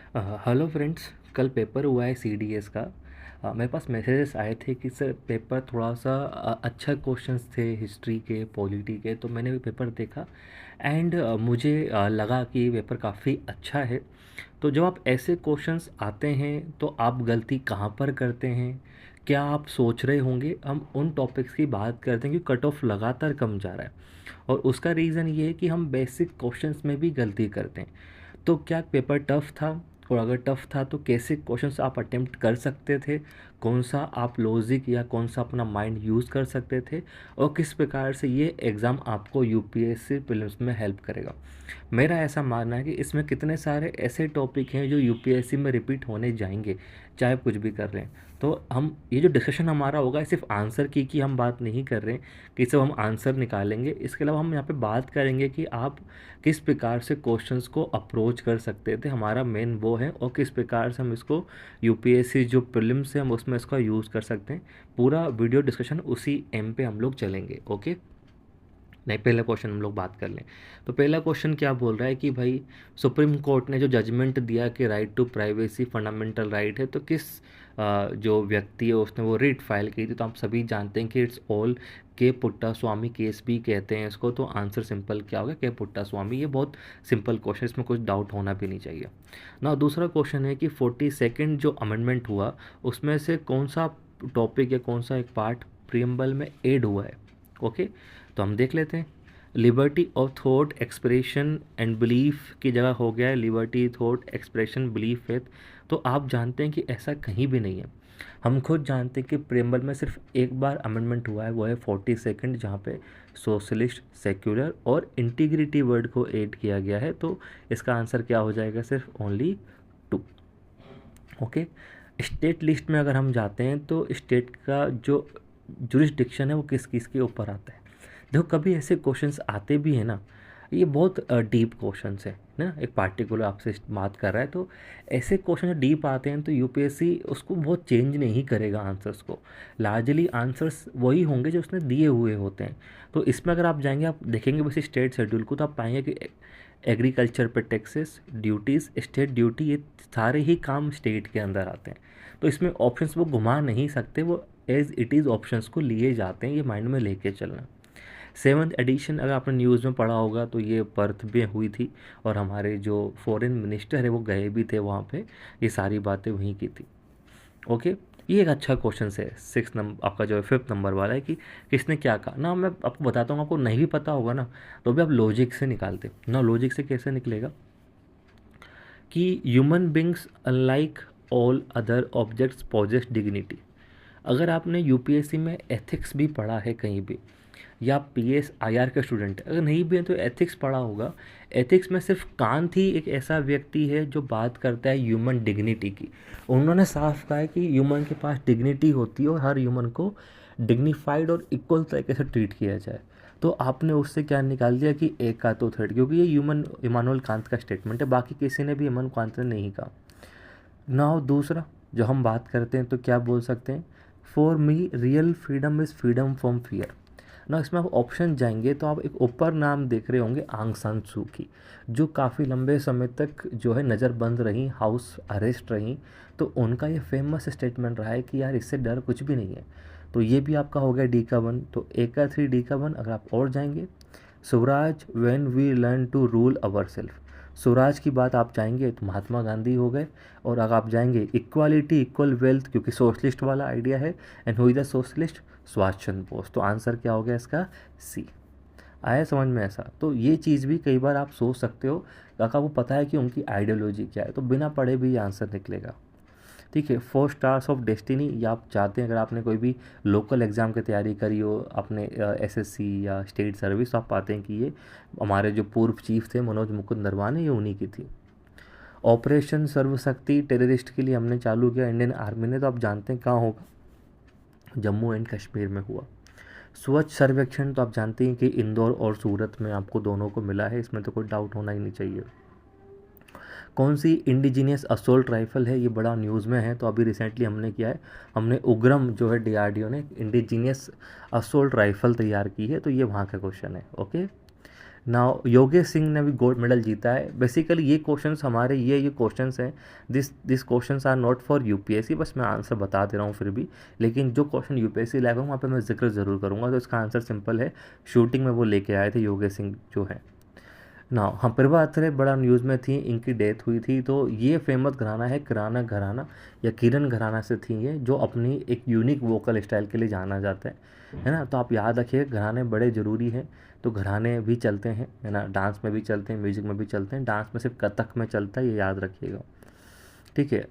Hello friends. कल paper हुआ है सीडीएस का। मेरे पास मैसेजेस आए थे कि सर पेपर थोड़ा सा अच्छा क्वेश्चंस थे हिस्ट्री के पॉलिटी के, तो मैंने भी पेपर देखा एंड मुझे लगा कि ये पेपर काफ़ी अच्छा है। तो जब आप ऐसे क्वेश्चंस आते हैं तो आप गलती कहाँ पर करते हैं, क्या आप सोच रहे होंगे, हम उन टॉपिक्स की बात करते हैं कि कट ऑफ लगातार कम जा रहा है और उसका रीज़न ये है कि हम बेसिक क्वेश्चंस में भी गलती करते हैं। तो क्या पेपर टफ़ था, और अगर टफ़ था तो कैसे क्वेश्चंस आप अटेम्प्ट कर सकते थे, कौन सा आप लॉजिक या कौन सा अपना माइंड यूज़ कर सकते थे, और किस प्रकार से ये एग्ज़ाम आपको यूपीएससी प्रीलिम्स में हेल्प करेगा। मेरा ऐसा मानना है कि इसमें कितने सारे ऐसे टॉपिक हैं जो यूपीएससी में रिपीट होने जाएंगे, चाहे आप कुछ भी कर रहे हैं। तो हम ये जो डिस्कशन हमारा होगा, सिर्फ आंसर की हम बात नहीं कर रहे हैं कि सिर्फ हम आंसर निकालेंगे। इसके अलावा हम यहाँ पे बात करेंगे कि आप किस प्रकार से क्वेश्चंस को अप्रोच कर सकते थे, हमारा मेन वो है, और किस प्रकार से हम इसको यूपीएससी जो प्रीलिम्स है हम उसमें इसका यूज़ कर सकते हैं। पूरा वीडियो डिस्कशन उसी एम पे हम लोग चलेंगे। ओके, नहीं, पहला क्वेश्चन हम लोग बात कर लें। तो पहला क्वेश्चन क्या बोल रहा है कि भाई सुप्रीम कोर्ट ने जो जजमेंट दिया कि right to privacy fundamental right है, तो किस जो व्यक्ति है उसने वो रिट फाइल की थी। तो आप सभी जानते हैं कि इट्स ऑल के पुट्टा स्वामी केस भी कहते हैं इसको। तो आंसर सिंपल क्या होगा, के पुट्टा स्वामी। ये बहुत सिंपल क्वेश्चन, इसमें कुछ डाउट होना भी नहीं चाहिए ना। दूसरा क्वेश्चन है कि 42nd जो अमेंडमेंट हुआ उसमें से कौन सा टॉपिक या कौन सा एक पार्ट प्रीएम्बल में ऐड हुआ है। ओके, तो हम देख लेते हैं। Liberty of thought expression and belief की जगह हो गया है liberty thought expression belief faith. तो आप जानते हैं कि ऐसा कहीं भी नहीं है। हम खुद जानते हैं कि प्रेम्बल में सिर्फ एक बार अमेंडमेंट हुआ है, वो है 42nd, जहाँ पे सोशलिस्ट, सेक्युलर और इंटीग्रिटी वर्ड को ऐड किया गया है। तो इसका आंसर क्या हो जाएगा, सिर्फ ओनली 2। ओके, स्टेट लिस्ट में अगर हम जाते हैं तो स्टेट का जो जुरिस्डिक्शन है वो किस किस के ऊपर आता है। देखो, कभी ऐसे क्वेश्चंस आते भी हैं ना, ये बहुत डीप क्वेश्चंस है ना, एक पार्टिकुलर आपसे बात कर रहा है, तो ऐसे क्वेश्चन जो डीप आते हैं तो यूपीएससी उसको बहुत चेंज नहीं करेगा आंसर्स को। लार्जली आंसर्स वही होंगे जो उसने दिए हुए होते हैं। तो इसमें अगर आप जाएंगे, आप देखेंगे बस स्टेट शेड्यूल को, तो आप पाएंगे कि एग्रीकल्चर पे टैक्सेस, ड्यूटीज़, स्टेट ड्यूटी, ये सारे ही काम स्टेट के अंदर आते हैं। तो इसमें ऑप्शंस वो घुमा नहीं सकते, वो एज इट इज़ ऑप्शंस को लिए जाते हैं, ये माइंड में लेके चलना। 7th एडिशन अगर आपने न्यूज़ में पढ़ा होगा तो ये पर्थ में हुई थी, और हमारे जो फॉरेन मिनिस्टर है वो गए भी थे वहाँ पे, ये सारी बातें वहीं की थी। ओके, ये एक अच्छा क्वेश्चन है 6 नंबर, आपका जो है 5th नंबर वाला है कि किसने क्या कहा ना। मैं आपको बताता हूँ, आपको नहीं भी पता होगा ना तो भी आप लॉजिक से निकालते ना। लॉजिक से कैसे निकलेगा कि human beings unlike all other objects possess dignity. अगर आपने यूपीएससी में एथिक्स भी पढ़ा है कहीं भी, या पीएस आईआर का स्टूडेंट अगर नहीं भी है तो एथिक्स पढ़ा होगा। एथिक्स में सिर्फ कांत ही एक ऐसा व्यक्ति है जो बात करता है ह्यूमन डिग्निटी की। उन्होंने साफ कहा है कि ह्यूमन के पास डिग्निटी होती है और हर ह्यूमन को डिग्निफाइड और इक्वल तरीके से ट्रीट किया जाए। तो आपने उससे क्या निकाल दिया कि एक का तो थर्ड, क्योंकि ये ह्यूमन इमानुअल कांत का स्टेटमेंट है, बाकी किसी ने भी इमानुअल कांत ने नहीं कहा ना। दूसरा जो हम बात करते हैं तो क्या बोल सकते हैं, for me real freedom is freedom from fear ना। इसमें आप ऑप्शन जाएंगे तो आप एक ऊपर नाम देख रहे होंगे, आंग सान सू की, जो काफ़ी लंबे समय तक जो है नज़रबंद रही, हाउस अरेस्ट रही। तो उनका ये फेमस स्टेटमेंट रहा है कि यार इससे डर कुछ भी नहीं है। तो ये भी आपका हो गया डी का 1। तो ए का 3, डी का 1। अगर आप और जाएंगे, swaraj when we learn to rule our self. Swaraj की बात आप जाएंगे तो महात्मा गांधी हो गए। और अगर आप जाएंगे इक्वालिटी इक्वल वेल्थ, क्योंकि सोशलिस्ट वाला आइडिया है, and who is the socialist, Subhash Chandra Bose. तो आंसर क्या हो गया इसका, सी। आया समझ में ऐसा। तो ये चीज़ भी कई बार आप सोच सकते हो, अगर आपको पता है कि उनकी आइडियोलॉजी क्या है तो बिना पढ़े भी ये आंसर निकलेगा। ठीक है, 4 स्टार्स ऑफ डेस्टिनी, या आप चाहते हैं अगर आपने कोई भी लोकल एग्ज़ाम की तैयारी करी हो अपने एसएससी या स्टेट सर्विस, तो आप पाते हैं कि ये हमारे जो पूर्व चीफ थे मनोज मुकुंद नरवाने, ये उन्हीं की थी। ऑपरेशन सर्वशक्ति टेररिस्ट के लिए हमने चालू किया इंडियन आर्मी ने, तो आप जानते हैं कहाँ होगा, जम्मू एंड कश्मीर में हुआ। स्वच्छ सर्वेक्षण तो आप जानते हैं कि इंदौर और सूरत में आपको दोनों को मिला है, इसमें तो कोई डाउट होना ही नहीं चाहिए। कौन सी इंडिजीनियस असोल्ट राइफल है, ये बड़ा न्यूज़ में है, तो अभी रिसेंटली हमने किया है, हमने उग्रम जो है डीआरडीओ ने इंडिजीनियस असोल्ट राइफल तैयार की है, तो ये वहाँ का क्वेश्चन है। ओके, नाउ योगेश सिंह ने भी गोल्ड मेडल जीता है। बेसिकली ये क्वेश्चंस हमारे ये क्वेश्चंस हैं, this questions are not for UPSC, बस मैं आंसर बता दे रहा हूँ फिर भी। लेकिन जो क्वेश्चन यूपीएससी लाएगा वहाँ पे मैं जिक्र ज़रूर करूँगा। तो इसका आंसर सिंपल है, शूटिंग में वो लेके आए थे योगेश सिंह जो है। ना हाँ, प्रभा अत्रे बड़ा न्यूज़ में थी, इनकी डेथ हुई थी। तो ये फेमस घराना है किराना घराना या किरण घराना से थी ये, जो अपनी एक यूनिक वोकल स्टाइल के लिए जाना जाता है ना। तो आप याद रखिए घराने बड़े ज़रूरी हैं। तो घराने भी चलते हैं, है ना, डांस में भी चलते हैं, म्यूजिक में भी चलते हैं। डांस में सिर्फ कथक में चलता है, ये याद रखिएगा, ठीक है।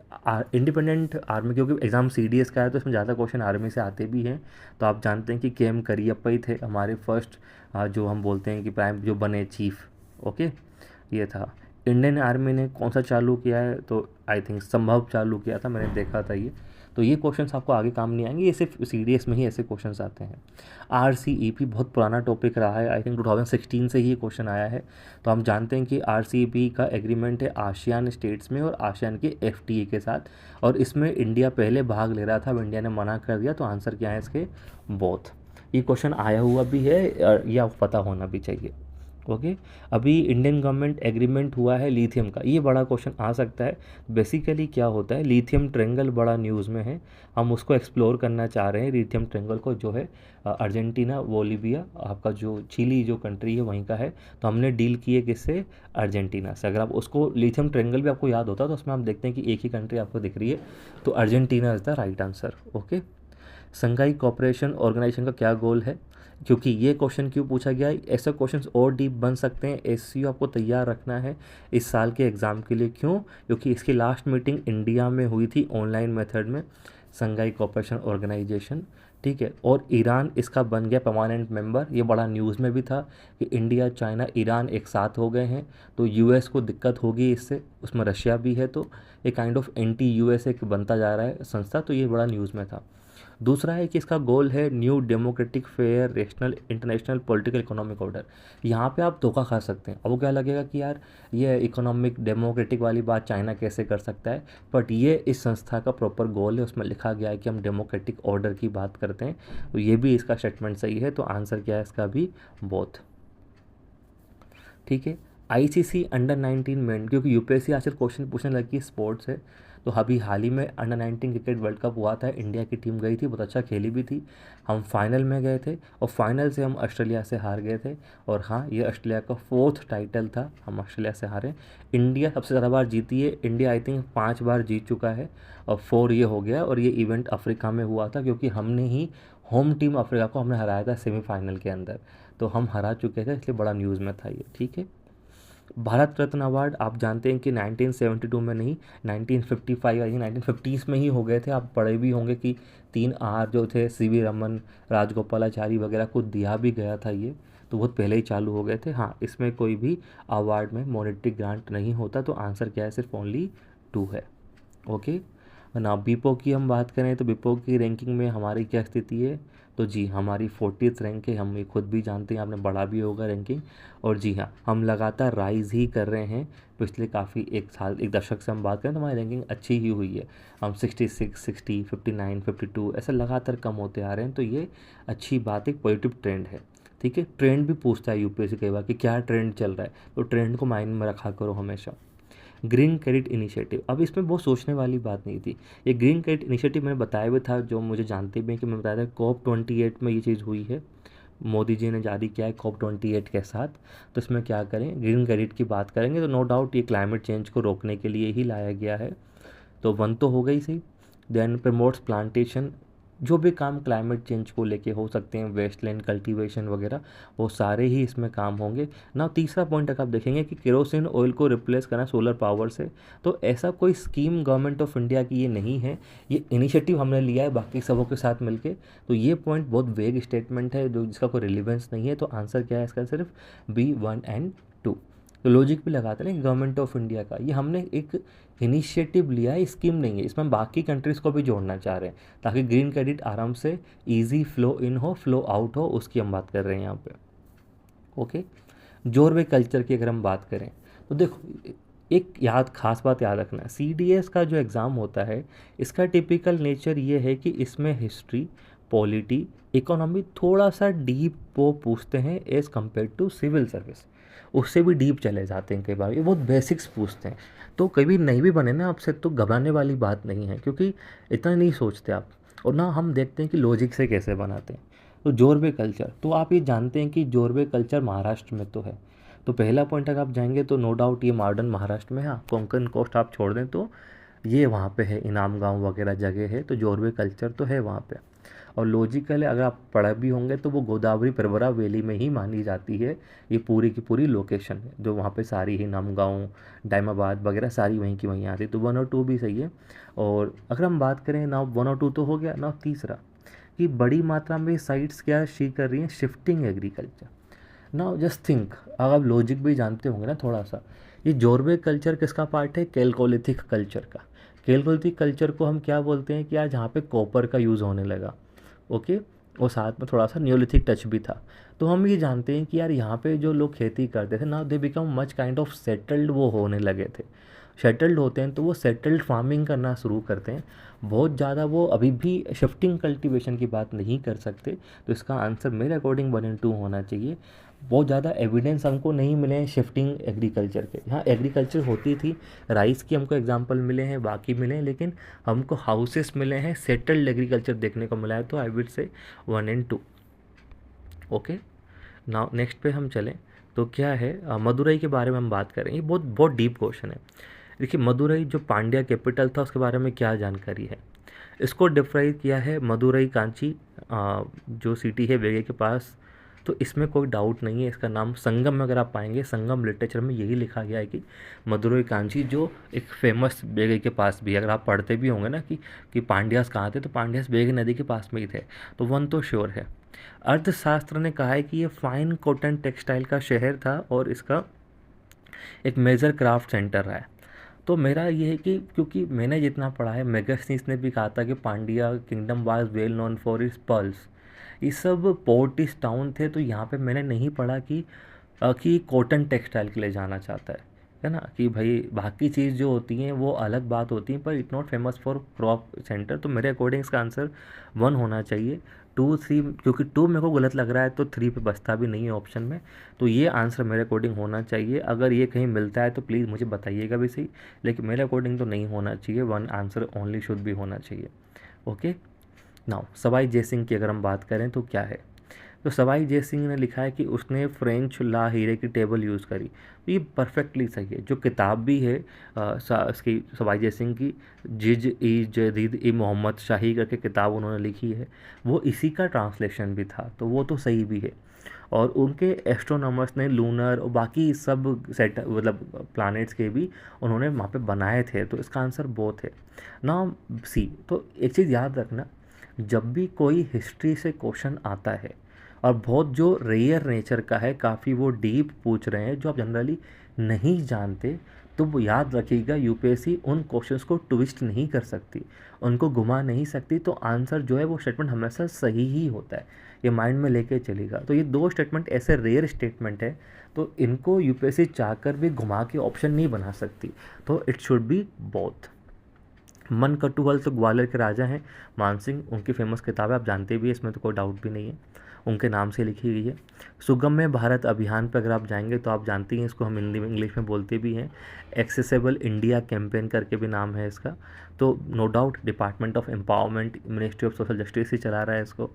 इंडिपेंडेंट आर्मी, क्योंकि एग्ज़ाम सीडीएस का है तो इसमें ज़्यादा क्वेश्चन आर्मी से आते भी हैं। तो आप जानते हैं कि के.एम. करियप्पा ही थे हमारे फर्स्ट, जो हम बोलते हैं कि प्राइम जो बने चीफ। ओके, ये था। इंडियन आर्मी ने कौन सा चालू किया है, तो आई थिंक संभव चालू किया था, मैंने देखा था ये। तो ये क्वेश्चंस आपको आगे काम नहीं आएंगे, ये सिर्फ सीडीएस में ही ऐसे क्वेश्चंस आते हैं। आरसीईपी बहुत पुराना टॉपिक रहा है, आई थिंक 2016 से ही ये क्वेश्चन आया है। तो हम जानते हैं कि आरसीईपी का एग्रीमेंट है आसियान स्टेट्स में और आसियान के एफटीए के साथ, और इसमें इंडिया पहले भाग ले रहा था, अब इंडिया ने मना कर दिया। तो आंसर क्या है इसके, बोथ। ये क्वेश्चन आया हुआ भी है, ये आपको पता होना भी चाहिए। ओके, अभी इंडियन गवर्नमेंट एग्रीमेंट हुआ है लिथियम का, ये बड़ा क्वेश्चन आ सकता है। बेसिकली क्या होता है, लिथियम ट्रेंगल बड़ा न्यूज़ में है, हम उसको एक्सप्लोर करना चाह रहे हैं। लिथियम ट्रेंगल को जो है अर्जेंटीना, बोलीविया, आपका जो चिली जो कंट्री है वहीं का है। तो हमने डील की है किससे, अर्जेंटीना से। अगर आप उसको लिथियम ट्रेंगल भी आपको याद होता तो उसमें आप देखते हैं कि एक ही कंट्री आपको दिख रही है, तो Argentina is the right answer. Okay, Shanghai cooperation organisation का क्या गोल है, क्योंकि ये क्वेश्चन क्यों पूछा गया है, ऐसा क्वेश्चंस और डीप बन सकते हैं। एससीओ आपको तैयार रखना है इस साल के एग्ज़ाम के लिए। क्यों, क्योंकि इसकी लास्ट मीटिंग इंडिया में हुई थी ऑनलाइन मेथड में, संघाई कॉपरेशन ऑर्गेनाइजेशन, ठीक है। और ईरान इसका बन गया परमानेंट मेंबर। ये बड़ा न्यूज़ में भी था कि इंडिया, चाइना, ईरान एक साथ हो गए हैं, तो यूएस को दिक्कत होगी इससे, उसमें रशिया भी है। तो एक काइंड ऑफ एंटी यूएस एक बनता जा रहा है संस्था, तो ये बड़ा न्यूज़ में था। दूसरा है कि इसका गोल है new democratic fair rational international political economic order. यहाँ पे आप धोखा खा सकते हैं। अब वो क्या लगेगा कि यार ये इकोनॉमिक डेमोक्रेटिक वाली बात चाइना कैसे कर सकता है, बट ये इस संस्था का प्रॉपर गोल है, उसमें लिखा गया है कि हम डेमोक्रेटिक ऑर्डर की बात करते हैं। तो ये भी इसका स्टेटमेंट सही है। तो आंसर क्या है इसका भी, बोथ, ठीक है। आईसीसी अंडर 19 मेन, क्योंकि यूपीएससी आजकल क्वेश्चन पूछने लगी स्पोर्ट्स है। तो अभी हाल ही में अंडर 19 क्रिकेट वर्ल्ड कप हुआ था, इंडिया की टीम गई थी, बहुत अच्छा खेली भी थी। हम फाइनल में गए थे और फाइनल से हम ऑस्ट्रेलिया से हार गए थे। और हाँ, ये ऑस्ट्रेलिया का 4th टाइटल था, हम ऑस्ट्रेलिया से हारे। इंडिया सबसे ज़्यादा बार जीती है, इंडिया आई थिंक 5 बार जीत चुका है और 4 ये हो गया। और ये इवेंट अफ्रीका में हुआ था, क्योंकि हमने ही होम टीम अफ्रीका को हमने हराया था सेमीफाइनल के अंदर। तो हम हरा चुके थे, इसलिए बड़ा न्यूज़ में था ये, ठीक है। भारत रत्न अवार्ड आप जानते हैं कि 1972 में नहीं, 1955 या 1950s में ही हो गए थे। आप पढ़े भी होंगे कि 3 R जो थे, सीवी रमन, राजगोपालाचारी वगैरह को दिया भी गया था ये, तो बहुत पहले ही चालू हो गए थे। हाँ, इसमें कोई भी अवार्ड में मॉनेटरी ग्रांट नहीं होता। तो आंसर क्या है, सिर्फ ओनली 2 है। ओके ना, बीपो की हम बात करें तो बीपो की रैंकिंग में हमारी क्या स्थिति है, तो जी हमारी 40th रैंक है। हम ये खुद भी जानते हैं, आपने बढ़ा भी होगा रैंकिंग। और जी हाँ, हम लगातार राइज़ ही कर रहे हैं। पिछले काफ़ी एक साल, एक दशक से हम बात करें तो हमारी रैंकिंग अच्छी ही हुई है। हम 66, 60, 59, 52 ऐसे लगातार कम होते आ रहे हैं। तो ये अच्छी बात, एक पॉजिटिव ट्रेंड है, ठीक है। ट्रेंड भी पूछता है यूपीएससी कई बार कि क्या ट्रेंड चल रहा है, तो ट्रेंड को माइंड में रखा करो हमेशा। ग्रीन क्रेडिट इनिशिएटिव, अब इसमें बहुत सोचने वाली बात नहीं थी। ये ग्रीन क्रेडिट इनिशिएटिव मैंने बताया भी था, जो मुझे जानते भी हैं कि मैं बताया था COP28 में ये चीज़ हुई है, मोदी जी ने जारी किया है COP28 के साथ। तो इसमें क्या करें, ग्रीन क्रेडिट की बात करेंगे तो नो डाउट ये क्लाइमेट चेंज को रोकने के लिए ही लाया गया है। तो 1 तो हो गई सही। देन प्रमोट्स प्लांटेशन, जो भी काम क्लाइमेट चेंज को लेके हो सकते हैं, वेस्टलैंड कल्टीवेशन वगैरह, वो सारे ही इसमें काम होंगे ना। तीसरा पॉइंट अगर आप देखेंगे कि केरोसिन ऑयल को रिप्लेस करना सोलर पावर से, तो ऐसा कोई स्कीम गवर्नमेंट ऑफ इंडिया की ये नहीं है, ये इनिशिएटिव हमने लिया है बाकी सबों के साथ मिलके। तो ये पॉइंट बहुत वेग स्टेटमेंट है, जो जिसका कोई रिलेवेंस नहीं है। तो आंसर क्या है इसका, सिर्फ B1 and 2। तो लॉजिक भी लगाते हैं गवर्नमेंट ऑफ इंडिया का, ये हमने एक इनिशिएटिव लिया है, स्कीम नहीं है। इसमें हम बाकी कंट्रीज़ को भी जोड़ना चाह रहे हैं, ताकि ग्रीन क्रेडिट आराम से इजी फ्लो इन हो, फ्लो आउट हो, उसकी हम बात कर रहे हैं यहाँ पे। ओके, जोरवे कल्चर की अगर हम बात करें तो देखो, एक खास बात याद रखना, सीडीएस का जो एग्ज़ाम होता है, इसका टिपिकल नेचर ये है कि इसमें हिस्ट्री, पॉलिटी, इकोनॉमी थोड़ा सा डीप वो पूछते हैं as compare to civil service. उससे भी डीप चले जाते हैं कई बार, ये बहुत बेसिक्स पूछते हैं। तो कभी नहीं भी बने ना आपसे तो घबराने वाली बात नहीं है, क्योंकि इतना नहीं सोचते आप। और ना हम देखते हैं कि लॉजिक से कैसे बनाते हैं। तो जोरबे कल्चर, तो आप ये जानते हैं कि जोरबे कल्चर महाराष्ट्र में तो है। तो पहला पॉइंट अगर आप जाएंगे तो नो डाउट ये मॉडर्न महाराष्ट्र में है। हाँ, कोंकण कोस्ट आप छोड़ दें तो ये वहाँ पे है, इनाम गांव वगैरह जगह है, तो जोरबे कल्चर तो है वहाँ पे। और लॉजिकल अगर आप पढ़े भी होंगे तो वो गोदावरी परवरा वैली में ही मानी जाती है। ये पूरी की पूरी लोकेशन है जो वहाँ पे सारी ही नामगांव, डायमाबाद वगैरह सारी वहीं की वहीं आती है। तो 1 और 2 भी सही है। और अगर हम बात करें ना 1 और 2 तो हो गया ना, तीसरा कि बड़ी मात्रा में साइट्स क्या शी कर रही हैं, शिफ्टिंग एग्रीकल्चर। ना जस्ट थिंक, अगर आप लॉजिक भी जानते होंगे ना थोड़ा सा, ये जोरबे कल्चर किसका पार्ट है, कैलकोलिथिक कल्चर का। कैलकोलिथिक कल्चर को हम क्या बोलते हैं कि आज यहाँ पे कॉपर का यूज़ होने लगा। ओके। और साथ में थोड़ा सा न्योलिथिक टच भी था। तो हम ये जानते हैं कि यार यहाँ पे जो लोग खेती करते थे ना, they become much kind of settled वो होने लगे थे। सेटल्ड होते हैं तो वो सेटल्ड फार्मिंग करना शुरू करते हैं। बहुत ज़्यादा वो अभी भी शिफ्टिंग कल्टीवेशन की बात नहीं कर सकते। तो इसका आंसर मेरे अकॉर्डिंग 1 एंड 2 होना चाहिए। बहुत ज़्यादा एविडेंस हमको नहीं मिले हैं शिफ्टिंग एग्रीकल्चर के। हाँ, एग्रीकल्चर होती थी, राइस की हमको एग्जांपल मिले हैं, बाकी मिले हैं, लेकिन हमको हाउसेस मिले हैं, सेटल्ड एग्रीकल्चर देखने को मिला है। तो I will say 1 and 2। Okay. Now next पे हम चलें तो क्या है, मदुरई के बारे में हम बात करें। ये बहुत बहुत डीप क्वेश्चन है। देखिए, मदुरई जो पांड्या कैपिटल था उसके बारे में क्या जानकारी है। इसको डिफाइन किया है मदुरई कांची, जो सिटी है वेगे के पास। तो इसमें कोई डाउट नहीं है, इसका नाम संगम में अगर आप पाएंगे, संगम लिटरेचर में यही लिखा गया है कि मदुरई कांची, जो एक फेमस वेगे के पास भी है। अगर आप पढ़ते भी होंगे ना कि पांड्यास कहाँ थे, तो पांड्यास वेगे नदी के पास में ही थे। तो वन तो श्योर है। अर्थशास्त्र ने कहा है कि ये फाइन कॉटन टेक्सटाइल का शहर था और इसका एक मेजर क्राफ्ट सेंटर रहा है। तो मेरा ये है कि क्योंकि मैंने जितना पढ़ा है, मेगास्थनीज ने भी कहा था कि Pandya kingdom was well known for is pearls. ये सब पोर्ट इस टाउन थे। तो यहाँ पे मैंने नहीं पढ़ा कि कॉटन टेक्सटाइल के लिए जाना चाहता है ना, कि भाई बाकी चीज़ जो होती हैं वो अलग बात होती है, पर it not famous for crop centre. तो मेरे अकॉर्डिंग इसका आंसर 1 होना चाहिए। 2 3, क्योंकि 2 मेरे को गलत लग रहा है तो 3 पे बचता भी नहीं है ऑप्शन में। तो ये आंसर मेरे अकॉर्डिंग होना चाहिए। अगर ये कहीं मिलता है तो प्लीज़ मुझे बताइएगा भी सही, लेकिन मेरे अकॉर्डिंग तो नहीं होना चाहिए। 1 आंसर ओनली शुड भी होना चाहिए। ओके। नाउ सवाई जयसिंह की अगर हम बात करें तो क्या है, तो सवाई जयसिंह ने लिखा है कि उसने फ्रेंच ला हीरे की टेबल यूज़ करी। तो ये परफेक्टली सही है। जो किताब भी है इसकी सवाई जयसिंह की, जिज ई जदीद ई मोहम्मद शाही करके किताब उन्होंने लिखी है, वो इसी का ट्रांसलेशन भी था। तो वो तो सही भी है। और उनके एस्ट्रोनॉमर्स ने लूनर और बाकी सब सेट मतलब प्लैनेट्स के भी उन्होंने वहाँ पे बनाए थे। तो इसका आंसर बोथ है ना, सी। तो एक चीज़ याद रखना, जब भी कोई हिस्ट्री से क्वेश्चन आता है और बहुत जो रेयर नेचर का है, काफ़ी वो डीप पूछ रहे हैं जो आप जनरली नहीं जानते, तो वो याद रखिएगा, यूपीएससी उन क्वेश्चंस को ट्विस्ट नहीं कर सकती, उनको घुमा नहीं सकती। तो आंसर जो है वो स्टेटमेंट हमेशा सही ही होता है, ये माइंड में लेके चलेगा। तो ये 2 स्टेटमेंट ऐसे रेयर स्टेटमेंट है, तो इनको यूपीएससी चाहकर भी घुमा के ऑप्शन नहीं बना सकती। तो इट शुड बी बोथ। मन कटुहल तो ग्वालियर के राजा हैं मानसिंह, उनकी फेमस किताब है, आप जानते भी हैं, इसमें तो कोई डाउट भी नहीं है, उनके नाम से लिखी गई है। सुगम्य भारत अभियान पर अगर आप जाएंगे तो आप जानते हैं, इसको हम हिंदी में इंग्लिश में बोलते भी हैं, एक्सेसिबल इंडिया कैंपेन करके भी नाम है इसका। तो no doubt department of empowerment, ministry of social justice ही चला रहा है इसको।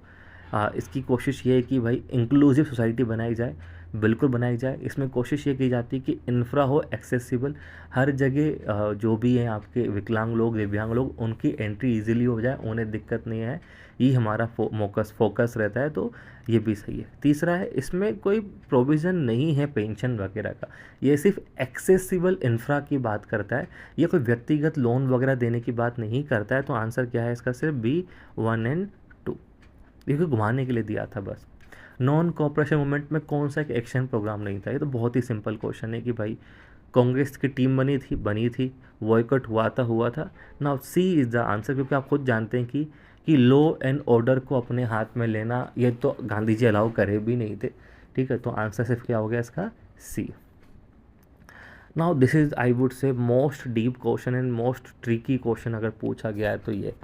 इसकी कोशिश ये है कि भाई इंक्लूसिव सोसाइटी बनाई जाए, बिल्कुल बनाई जाए। इसमें कोशिश ये की जाती है कि इंफ्रा हो एक्सेसिबल, हर जगह जो भी हैं आपके विकलांग लोग, दिव्यांग लोग, उनकी एंट्री इजीली हो जाए, उन्हें दिक्कत नहीं है। ये हमारा फोकस रहता है। तो ये भी सही है। तीसरा है, इसमें कोई प्रोविज़न नहीं है पेंशन वगैरह का, ये सिर्फ एक्सेसिबल इंफ्रा की बात करता है, ये कोई व्यक्तिगत लोन वगैरह देने की बात नहीं करता है। तो आंसर क्या है इसका, सिर्फ बी 1 एंड 2, इसको घुमाने के लिए दिया था बस। नॉन कॉपरेशन मूवमेंट में कौन सा एक एक्शन प्रोग्राम नहीं था। ये तो बहुत ही सिंपल क्वेश्चन है कि भाई कांग्रेस की टीम बनी थी, बॉयकॉट हुआ था ना। सी इज़ द आंसर, क्योंकि आप खुद जानते हैं कि लॉ एंड ऑर्डर को अपने हाथ में लेना ये तो गांधी जी अलाउ करे भी नहीं थे। ठीक है, तो आंसर सिर्फ क्या हो गया इसका, C. Now this is I would say most deep question and most tricky question अगर पूछा गया है तो ये।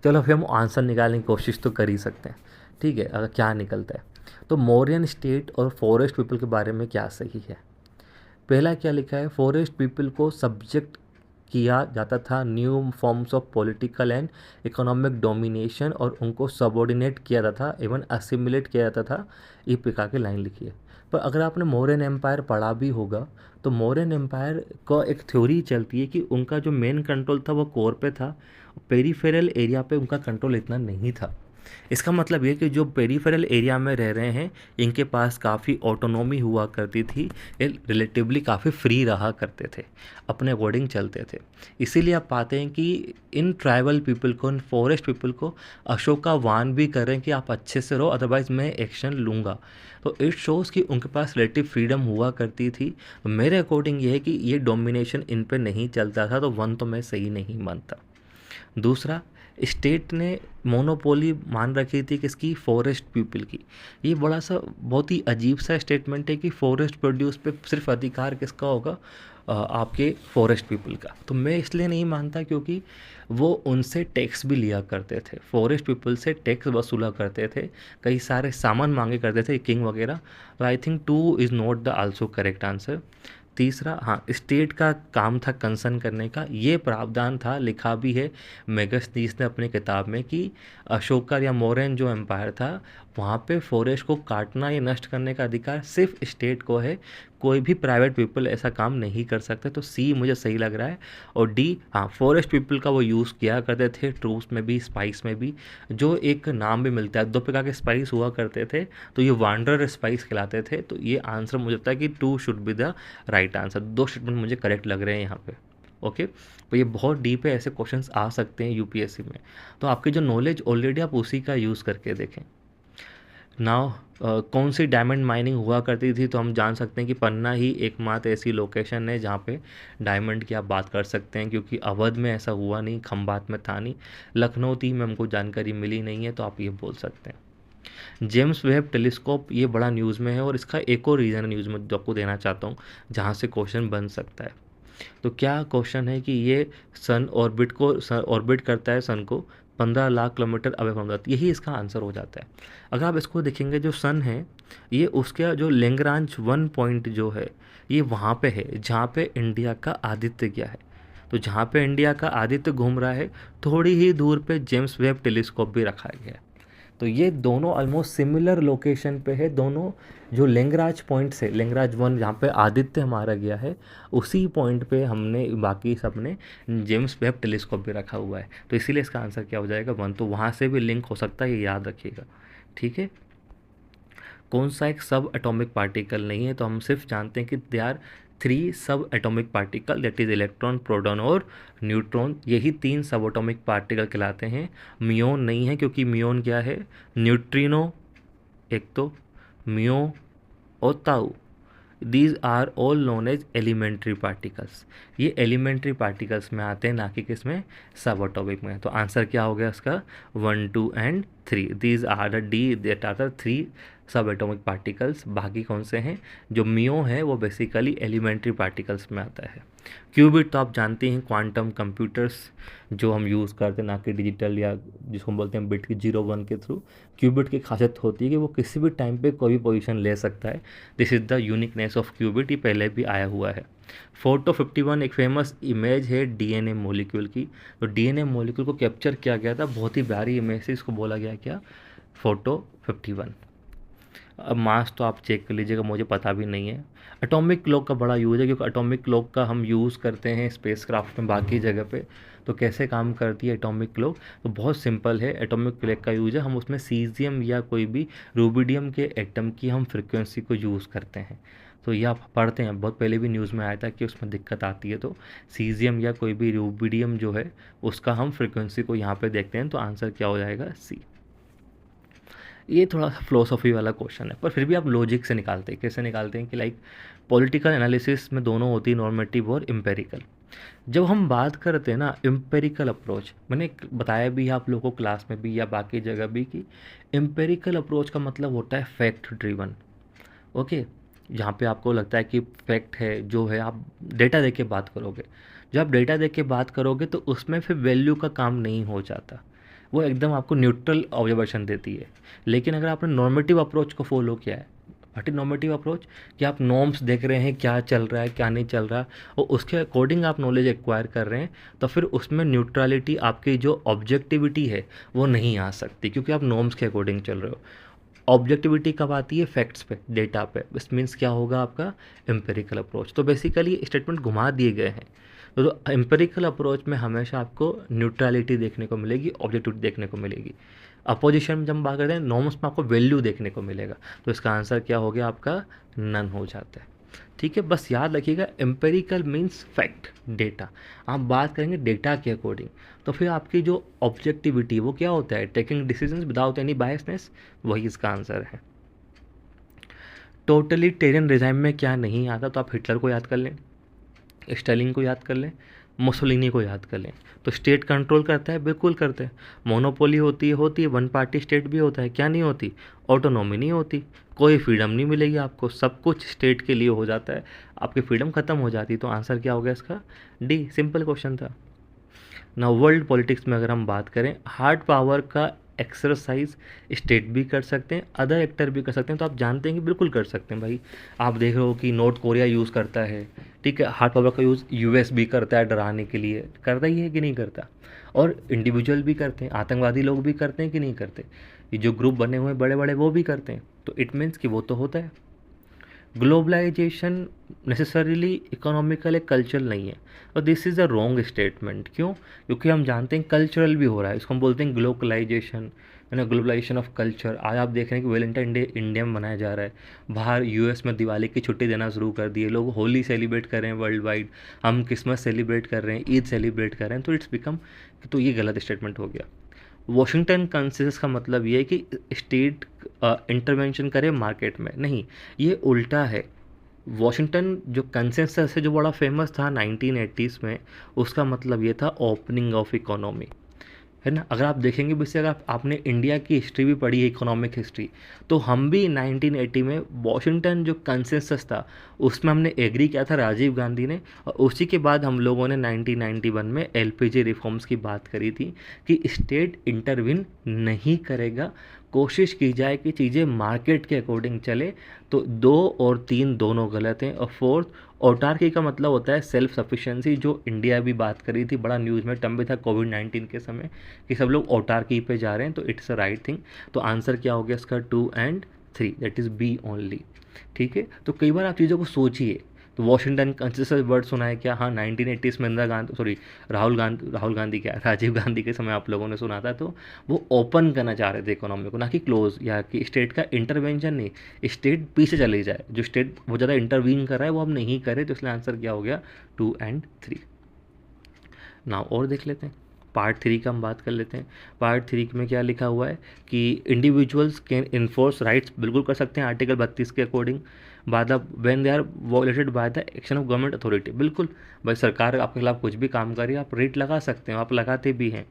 चलो फिर हम आंसर निकालने की कोशिश तो कर ही सकते हैं। ठीक है, अगर क्या निकलता है। तो मौर्यन स्टेट और फॉरेस्ट पीपल के बारे में क्या सही है। पहला क्या लिखा है, फॉरेस्ट पीपल को सब्जेक्ट किया जाता था new forms of political and economic domination, और उनको सबऑर्डिनेट किया जाता था, इवन असिमिलेट किया जाता था। ये प्रकार की लाइन लिखी है। पर अगर आपने मौर्यन एम्पायर पढ़ा भी होगा तो मौर्यन एम्पायर का एक थ्योरी चलती है कि उनका जो मेन कंट्रोल था वो कोर पे था, पेरीफेरल एरिया पे उनका कंट्रोल इतना नहीं था। इसका मतलब ये कि जो पेरीफेरल एरिया में रह रहे हैं इनके पास काफ़ी ऑटोनॉमी हुआ करती थी, ये रिलेटिवली काफ़ी फ्री रहा करते थे, अपने अकॉर्डिंग चलते थे। इसीलिए आप पाते हैं कि इन ट्राइबल पीपल को, इन फॉरेस्ट पीपल को अशोका वार्न भी कर रहे हैं कि आप अच्छे से रहो, अदरवाइज़ मैं एक्शन लूँगा। तो इट शोज़ कि उनके पास रिलेटिव फ्रीडम हुआ करती थी। तो मेरे अकॉर्डिंग ये है कि ये डोमिनेशन इन पे नहीं चलता था, तो वन तो मैं सही नहीं मानता। दूसरा, स्टेट ने मोनोपोली मान रखी थी किसकी, फॉरेस्ट पीपल की। ये बड़ा सा बहुत ही अजीब सा स्टेटमेंट है कि फॉरेस्ट प्रोड्यूस पे सिर्फ अधिकार किसका होगा, आपके फॉरेस्ट पीपल का। तो मैं इसलिए नहीं मानता क्योंकि वो उनसे टैक्स भी लिया करते थे, फॉरेस्ट पीपल से टैक्स वसूला करते थे, कई सारे सामान मांगे करते थे, किंग वगैरह। तो I think 2 is not the also correct answer. तीसरा, हाँ, स्टेट का काम था कंसर्न करने का, ये प्रावधान था, लिखा भी है मेगस्थनीस ने अपनी किताब में कि अशोका या मौर्यन जो एम्पायर था वहाँ पे फॉरेस्ट को काटना या नष्ट करने का अधिकार सिर्फ स्टेट को है, कोई भी प्राइवेट पीपल ऐसा काम नहीं कर सकते। तो सी मुझे सही लग रहा है। और डी, हाँ, फॉरेस्ट पीपल का वो यूज़ किया करते थे ट्रूप्स में भी, स्पाइस में भी, जो एक नाम भी मिलता है, 2 प्रकार के स्पाइस हुआ करते थे, तो ये वांडरर स्पाइस कहलाते थे। तो ये आंसर मुझे लगता है कि 2 should be the right answer. 2 statement मुझे करेक्ट लग रहे हैं यहाँ पे। ओके, तो ये बहुत डीप है, ऐसे क्वेश्चंस आ सकते हैं यूपीएससी में। तो आपकी जो नॉलेज ऑलरेडी आप उसी का यूज़ करके देखें। नाउ कौन सी डायमंड माइनिंग हुआ करती थी, तो हम जान सकते हैं कि पन्ना ही एकमात्र ऐसी लोकेशन है जहाँ पे डायमंड की आप बात कर सकते हैं, क्योंकि अवध में ऐसा हुआ नहीं, खंबात में था नहीं, लखनऊ थी में हमको जानकारी मिली नहीं है, तो आप ये बोल सकते हैं। जेम्स वेब टेलीस्कोप ये बड़ा न्यूज़ में है, और इसका एक और रीज़न न्यूज़ में जो आपको देना चाहता हूँ जहाँ से क्वेश्चन बन सकता है। तो क्या क्वेश्चन है कि ये सन ऑर्बिट करता है सन को 15 lakh kilometre away from the earth, यही इसका आंसर हो जाता है। अगर आप इसको देखेंगे, जो सन है ये उसका जो लेंग्रांज 1 पॉइंट जो है ये वहाँ पे है जहाँ पे इंडिया का आदित्य गया है। तो जहाँ पे इंडिया का आदित्य घूम रहा है थोड़ी ही दूर पे जेम्स वेब टेलीस्कोप भी रखा गया है। तो ये दोनों ऑलमोस्ट सिमिलर लोकेशन पे है दोनों। जो लेंगराज पॉइंट से, लेंगराज 1 जहाँ पे आदित्य हमारा गया है, उसी पॉइंट पे हमने बाकी सब ने जेम्स वेब टेलीस्कोप भी रखा हुआ है। तो इसीलिए इसका आंसर क्या हो जाएगा, 1। तो वहाँ से भी लिंक हो सकता है, ये याद रखिएगा। ठीक है। कौन सा एक सब एटॉमिक पार्टिकल नहीं है, तो हम सिर्फ जानते हैं कि दे आर 3 सब atomic particle, that is electron, proton और न्यूट्रॉन। यही 3 सब एटॉमिक पार्टिकल कहलाते हैं। मियोन नहीं है, क्योंकि मियोन क्या है, न्यूट्रिनो एक तो, म्यो और tau, these are all known as elementary particles. ये एलिमेंट्री पार्टिकल्स में आते हैं, ना कि किस में, सब एटॉमिक में। तो आंसर क्या हो गया इसका, 1, 2 and 3। These are the D that are the 3 सब एटॉमिक पार्टिकल्स। बाकी कौन से हैं, जो मियो है वो बेसिकली एलिमेंट्री पार्टिकल्स में आता है। क्यूबिट तो आप जानते हैं, क्वांटम कंप्यूटर्स जो हम यूज़ करते हैं, ना कि डिजिटल या जिसको हम बोलते हैं बिट की 0 1 के थ्रू। क्यूबिट की खासियत होती है कि वो किसी भी टाइम पे कोई भी पोजीशन ले सकता है। This is the uniqueness of qubit, ये पहले भी आया हुआ है। फोटो 51 एक फेमस इमेज है डीएनए मॉलिक्यूल की। तो डीएनए मॉलिक्यूल को कैप्चर किया गया था, बहुत ही प्यारी इमेज से, इसको बोला गया क्या, फोटो 51। अब मास तो आप चेक कर लीजिएगा, मुझे पता भी नहीं है। एटॉमिक क्लॉक का बड़ा यूज़ है, क्योंकि एटॉमिक क्लॉक का हम यूज़ करते हैं स्पेसक्राफ्ट में बाकी जगह पे। तो कैसे काम करती है एटॉमिक क्लॉक, तो बहुत सिंपल है। एटॉमिक क्लॉक का यूज़ है, हम उसमें सीजियम या कोई भी रूबिडियम के एटम की हम फ्रिक्वेंसी को यूज़ करते हैं। तो ये आप पढ़ते हैं, बहुत पहले भी न्यूज़ में आया था कि उसमें दिक्कत आती है। तो सीजियम या कोई भी रूबिडियम जो है उसका हम फ्रिक्वेंसी को यहाँ पे देखते हैं। तो आंसर क्या हो जाएगा, सी। ये थोड़ा सा फिलोसॉफी वाला क्वेश्चन है, पर फिर भी आप लॉजिक से निकालते हैं। कैसे निकालते हैं कि लाइक पॉलिटिकल एनालिसिस में दोनों होती है, नॉर्मेटिव और एम्पेरिकल। जब हम बात करते हैं ना एम्पेरिकल अप्रोच, मैंने बताया भी है आप लोगों को क्लास में भी या बाकी जगह भी कि एम्पेरिकल अप्रोच का मतलब होता है फैक्ट ड्रिवन। ओके, जहाँ पे आपको लगता है कि फैक्ट है जो है, आप डेटा देके बात करोगे। जब आप डेटा देके बात करोगे तो उसमें फिर वैल्यू का काम नहीं हो जाता, वो एकदम आपको न्यूट्रल ऑब्जर्वेशन देती है। लेकिन अगर आपने नॉर्मेटिव अप्रोच को फॉलो किया है, व्हाट इज नॉर्मेटिव अप्रोच? कि आप नॉर्म्स देख रहे हैं क्या चल रहा है क्या नहीं चल रहा, और उसके अकॉर्डिंग आप नॉलेज एक्वायर कर रहे हैं, तो फिर उसमें न्यूट्रलिटी, आपकी जो ऑब्जेक्टिविटी है वो नहीं आ सकती, क्योंकि आप नॉर्म्स के अकॉर्डिंग चल रहे हो। ऑब्जेक्टिविटी कब आती है? फैक्ट्स पे, डेटा पे। इस मीन्स क्या होगा आपका? Empirical approach. तो बेसिकली स्टेटमेंट घुमा दिए गए हैं। तो एम्पेरिकल अप्रोच में हमेशा आपको न्यूट्रलिटी देखने को मिलेगी, ऑब्जेक्टिविटी देखने को मिलेगी। अपोजिशन में जब हम बात करते हैं नॉर्म्स में, आपको वैल्यू देखने को मिलेगा। तो इसका आंसर क्या हो गया आपका? नन हो जाता है। ठीक है, बस याद रखिएगा एम्पेरिकल मीन्स फैक्ट, डेटा। आप बात करेंगे डेटा के अकॉर्डिंग, तो फिर आपकी जो ऑब्जेक्टिविटी वो क्या होता है? Taking decisions without any biasness, वही इसका आंसर है। टोटलिटेरियन रिजाइम में क्या नहीं आता? तो आप हिटलर को याद कर लें, स्टालिन को याद कर लें, मुसोलिनी को याद कर लें। तो स्टेट कंट्रोल करता है, बिल्कुल करते हैं। मोनोपोली होती है, वन पार्टी स्टेट भी होता है, क्या नहीं होती? ऑटोनॉमी नहीं होती, कोई फ्रीडम नहीं मिलेगी आपको, सब कुछ स्टेट के लिए हो जाता है, आपकी फ्रीडम खत्म हो जाती है। तो आंसर क्या हो गया इसका? डी। सिंपल क्वेश्चन था ना। वर्ल्ड पॉलिटिक्स में अगर हम बात करें, हार्ड पावर का एक्सरसाइज स्टेट भी कर सकते हैं, अदर एक्टर भी कर सकते हैं। तो आप जानते हैं कि बिल्कुल कर सकते हैं भाई। आप देख रहे हो कि नॉर्थ कोरिया यूज़ करता है, ठीक है, हार्ड पावर का यूज़ यूएस भी करता है डराने के लिए, करता ही है कि नहीं करता? और इंडिविजुअल भी करते हैं, आतंकवादी लोग भी करते हैं कि नहीं करते? ये जो ग्रुप बने हुए हैं बड़े बड़े, वो भी करते हैं। तो इट मीन्स कि वो तो होता है। ग्लोबलाइजेशन नेसेसरीली इकोनॉमिकल, एक कल्चरल नहीं है। और this is a wrong statement. क्यों? क्योंकि हम जानते हैं कल्चरल भी हो रहा है, इसको हम बोलते हैं ग्लोबलाइजेशन, है ना, ग्लोबलाइजेशन ऑफ कल्चर। आज आप देख रहे हैं कि वैलेंटाइन डे इंडिया में मनाया जा रहा है, बाहर यूएस में दिवाली की छुट्टी देना शुरू कर दिए लोग, होली सेलिब्रेट कर रहे हैं वर्ल्ड वाइड, हम क्रिसमस सेलिब्रेट कर रहे हैं, ईद सेलिब्रेट कर रहे हैं। तो इट्स बिकम, तो ये गलत स्टेटमेंट हो गया। वॉशिंगटन कंसेंसस का मतलब ये है कि स्टेट इंटरवेंशन करे मार्केट में, नहीं, ये उल्टा है। वॉशिंगटन जो कंसेंसस है, जो बड़ा फेमस था 1980s में, उसका मतलब ये था ओपनिंग ऑफ इकोनॉमी, है ना। अगर आप देखेंगे वैसे, अगर आपने इंडिया की हिस्ट्री भी पढ़ी है, इकोनॉमिक हिस्ट्री, तो हम भी 1980 में वॉशिंगटन जो कंसेंसस था उसमें हमने एग्री किया था, राजीव गांधी ने। और उसी के बाद हम लोगों ने 1991 में एलपीजी रिफॉर्म्स की बात करी थी कि स्टेट इंटरविन नहीं करेगा, कोशिश की जाए कि चीज़ें मार्केट के अकॉर्डिंग चले। तो 2 और 3 दोनों गलत हैं। और फोर्थ, ऑटार्की का मतलब होता है सेल्फ सफिशिएंसी, जो इंडिया भी बात करी थी, बड़ा न्यूज़ में टर्म भी था कोविड-19 के समय कि सब लोग ऑटार्की पे जा रहे हैं। तो इट्स अ राइट थिंग। तो आंसर क्या हो गया इसका? 2 and 3, that is B only. ठीक है, तो कई बार आप चीज़ों को सोचिए। तो वॉशिंगटन कंसेंसस वर्ड सुना है क्या? हाँ, 1980s में इंदिरा गांधी, सॉरी, राहुल गांधी क्या, राजीव गांधी के समय आप लोगों ने सुना था। तो वो ओपन करना चाह रहे थे इकोनॉमी को, ना कि क्लोज, या कि स्टेट का इंटरवेंशन नहीं, स्टेट पीछे चले जाए, जो स्टेट बहुत ज़्यादा इंटरवीन कर रहा है वो हम नहीं करे। तो इसलिए आंसर क्या हो गया? 2 एंड 3। नाउ और देख लेते हैं, पार्ट 3 का हम बात कर लेते हैं। पार्ट 3 में क्या लिखा हुआ है कि इंडिविजुअल्स कैन इन्फोर्स राइट्स, बिल्कुल कर सकते हैं आर्टिकल 32 के according, by the when they are violated by the action of government authority. बिल्कुल भाई, सरकार आपके खिलाफ कुछ भी काम करे, आप रेट लगा सकते हैं, आप लगाते भी हैं।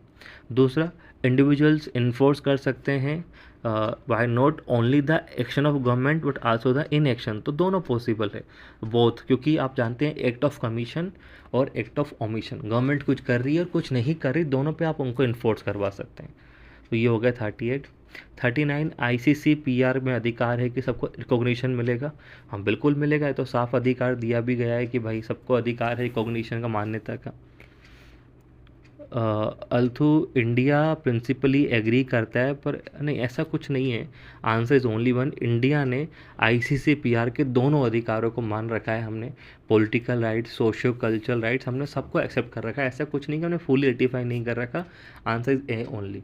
दूसरा, इंडिविजुअल्स इन्फोर्स कर सकते हैं by not only the action of government but also the inaction. तो दोनों पॉसिबल है, बोथ, क्योंकि आप जानते हैं एक्ट ऑफ कमीशन और एक्ट ऑफ ओमिशन, गवर्नमेंट कुछ कर रही है और कुछ नहीं कर रही, दोनों पे आप उनको इन्फोर्स करवा सकते हैं। तो ये हो गया 38। 39, आईसीसी पीआर में अधिकार है कि सबको रिकॉग्निशन मिलेगा। हाँ बिल्कुल मिलेगा, ये तो साफ अधिकार दिया भी गया है कि भाई सबको अधिकार है रिकॉग्निशन का, मान्यता का। अल्थू इंडिया प्रिंसिपली एग्री करता है, पर नहीं, ऐसा कुछ नहीं है। Answer is only one. India ने आईसीसीपीआर के दोनों अधिकारों को मान रखा है हमने, political rights, socio cultural rights, हमने सबको एक्सेप्ट कर रखा है। ऐसा कुछ नहीं कि हमने फुली रेटिफाई नहीं कर रखा। Answer is A only.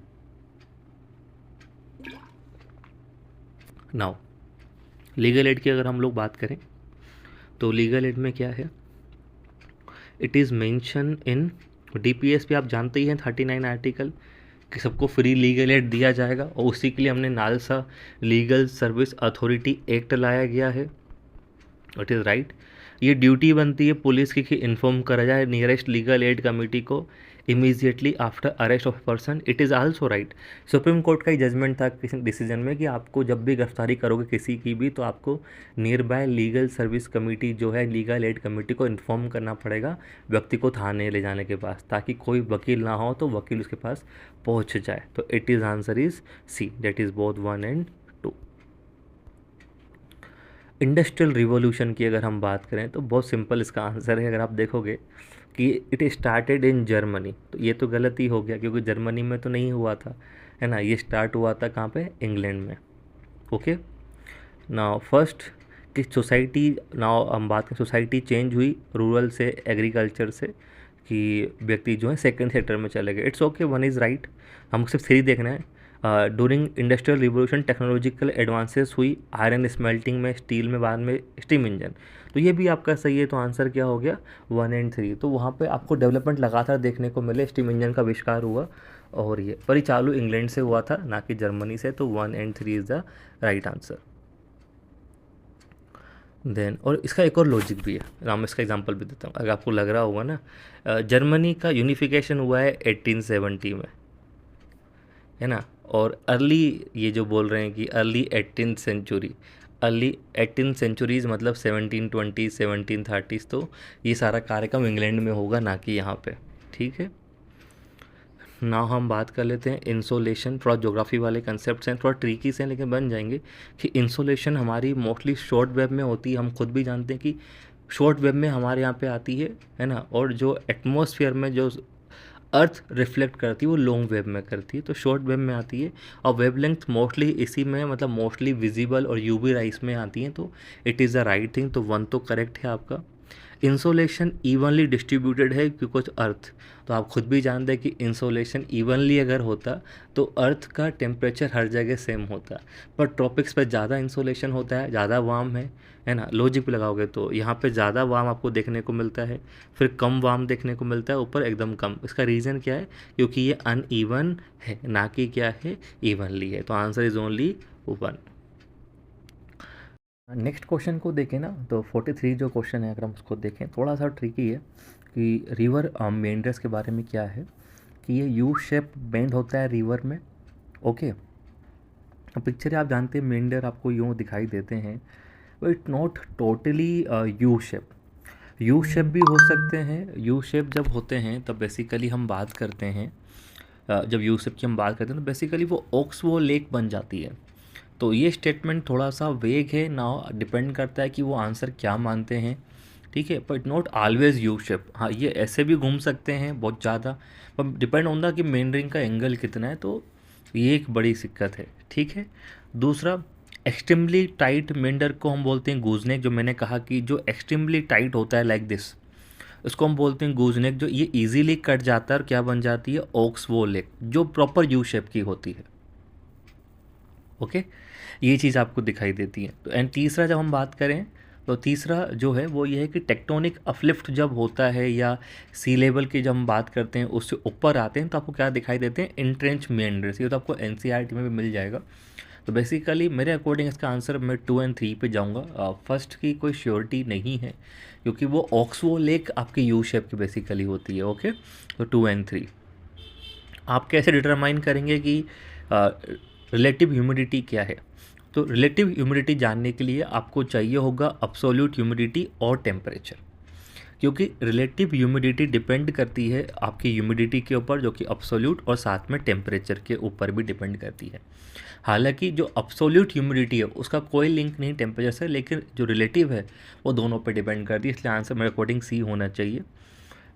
Now legal aid की अगर हम लोग बात करें, तो लीगल एड में क्या है? It is mention in DPS पे, आप जानते ही हैं 39 आर्टिकल, कि सबको फ्री लीगल एड दिया जाएगा। और उसी के लिए हमने NALSA legal service authority act लाया गया है। It is right. ये ड्यूटी बनती है पुलिस की कि इन्फॉर्म करा जाए नियरेस्ट लीगल एड कमेटी को immediately after arrest of person. It is also right. Supreme court का ही जजमेंट था किसी डिसीजन में कि आपको जब भी गिरफ्तारी करोगे किसी की भी, तो आपको near by legal service committee जो है, लीगल एड कमेटी को इन्फॉर्म करना पड़ेगा व्यक्ति को थाने ले जाने के पास, ताकि कोई वकील ना हो तो वकील उसके पास पहुंच जाए। तो it is answer is C, that is both 1 and 2। Industrial revolution की अगर हम बात करें तो बहुत सिंपल इसका आंसर है। अगर आप देखोगे कि इट स्टार्टेड इन जर्मनी, तो ये तो गलत ही हो गया क्योंकि जर्मनी में तो नहीं हुआ था, है ना। ये स्टार्ट हुआ था कहाँ पे, इंग्लैंड में। ओके, नाउ फर्स्ट कि सोसाइटी, नाउ हम बात करें सोसाइटी चेंज हुई रूरल से एग्रीकल्चर से, कि व्यक्ति जो है सेकंड सेक्टर में चले गए। It's okay, one is right, हम सिर्फ थ्री देखना है। During industrial revolution technological advances हुई, आयरन स्मेल्टिंग में, स्टील में, बाद में स्टीम इंजन। तो ये भी आपका सही है, तो आंसर क्या हो गया, 1 और 3। तो वहाँ पे आपको डेवलपमेंट लगातार देखने को मिले, स्टीम इंजन का आविष्कार हुआ, और ये पर ये चालू इंग्लैंड से हुआ था, ना कि जर्मनी से। तो 1 और 3 is the right answer. Then और इसका एक और लॉजिक भी है, मैं इसका एग्जांपल भी देता हूँ, अगर आपको लग रहा होगा ना, जर्मनी का यूनिफिकेशन हुआ है 1870 में, है ना। और अर्ली, ये जो बोल रहे हैं कि early 18th century, early 18th centuries मतलब 1720 1730, तो ये सारा कार्यक्रम इंग्लैंड में होगा, ना कि यहाँ पे। ठीक है, ना हम बात कर लेते हैं इंसोलेशन। थोड़ा ज्योग्राफी वाले कंसेप्ट हैं, थोड़ा ट्रिकी से हैं, लेकिन बन जाएंगे। कि इंसोलेशन हमारी मोस्टली शॉर्ट वेव में होती है, हम खुद भी जानते हैं कि शॉर्ट वेव में हमारे यहाँ पे आती है ना। और जो एटमॉस्फेयर में जो अर्थ रिफ्लेक्ट करती है वो लॉन्ग वेव में करती है, तो शॉर्ट वेव में आती है। और वेवलेंथ मोस्टली इसी में, मतलब मोस्टली विजिबल और यूवी राइस में आती हैं, तो it is the right thing. तो 1 तो करेक्ट है आपका। इंसोलेशन इवनली डिस्ट्रीब्यूटेड है बिकॉज अर्थ, तो आप खुद भी जानते हैं कि इंसोलेशन इवनली अगर होता तो अर्थ का टेम्परेचर हर जगह सेम होता, पर ट्रॉपिक्स पे ज़्यादा इंसोलेशन होता है, ज़्यादा वार्म है ना। लॉजिक पे लगाओगे तो यहाँ पे ज़्यादा वार्म आपको देखने को मिलता है, फिर कम वार्म देखने को मिलता है, ऊपर एकदम कम। इसका रीज़न क्या है, क्योंकि ये अनइवन है, ना कि क्या है, इवनली है। तो answer is only 1। Next question को देखें ना, तो 43 जो क्वेश्चन है अगर हम उसको देखें, थोड़ा सा ट्रिकी है। कि रिवर मेंढर्स के बारे में क्या है, कि ये यू शेप बेंड होता है रिवर में। ओके, अब पिक्चर आप जानते हैं मेंढर आपको यूँ दिखाई देते हैं, but it not totally U shape. U shape भी हो सकते हैं। यू शेप जब होते हैं तब बेसिकली हम बात करते हैं, जब यू शेप की हम बात करते हैं तो बेसिकली वो ऑक्सबो लेक बन जाती है। तो ये स्टेटमेंट थोड़ा सा वेग है ना, डिपेंड करता है कि वो आंसर क्या मानते हैं। ठीक है, but not always U shape. हाँ, ये ऐसे भी घूम सकते हैं बहुत ज़्यादा, पर डिपेंड होता कि मेन रिंग का एंगल कितना है, तो ये एक बड़ी दिक्कत है। ठीक है, दूसरा, एक्सट्रीमली टाइट मेंढर को हम बोलते हैं गूजनेक। जो मैंने कहा कि जो एक्सट्रीमली टाइट होता है लाइक दिस, उसको हम बोलते हैं गूजनेक। जो ये इजीली कट जाता है और क्या बन जाती है, ऑक्सबो लेक, जो प्रॉपर यू शेप की होती है। ओके, ये चीज़ आपको दिखाई देती है। तो एंड तीसरा जब हम बात करें, तो तीसरा जो है वो ये है कि टेक्टोनिक अपलिफ्ट जब होता है या सी लेवल की जब हम बात करते हैं उससे ऊपर आते हैं, तो आपको क्या दिखाई देते हैं, इंट्रेंच मेंडर्स। ये तो आपको एनसीईआरटी में भी मिल जाएगा। तो बेसिकली मेरे अकॉर्डिंग इसका आंसर मैं 2 और 3 पे जाऊंगा। फर्स्ट की कोई श्योरिटी नहीं है, क्योंकि वो ऑक्सबो लेक आपकी यू शेप की बेसिकली होती है। ओके, तो 2 और 3 आप कैसे डिटरमाइन करेंगे कि रिलेटिव ह्यूमिडिटी क्या है। तो रिलेटिव ह्यूमिडिटी जानने के लिए आपको चाहिए होगा अब्सोल्यूट ह्यूमिडिटी और टेम्परेचर, क्योंकि रिलेटिव ह्यूमिडिटी डिपेंड करती है आपकी ह्यूमिडिटी के ऊपर, जो कि अब्सोल्यूट, और साथ में टेम्परेचर के ऊपर भी डिपेंड करती है। हालांकि जो अब्सोल्यूट ह्यूमिडिटी है उसका कोई लिंक नहीं टेम्परेचर से, लेकिन जो रिलेटिव है वो दोनों पे डिपेंड करती है, इसलिए आंसर मेरे अकॉर्डिंग सी होना चाहिए।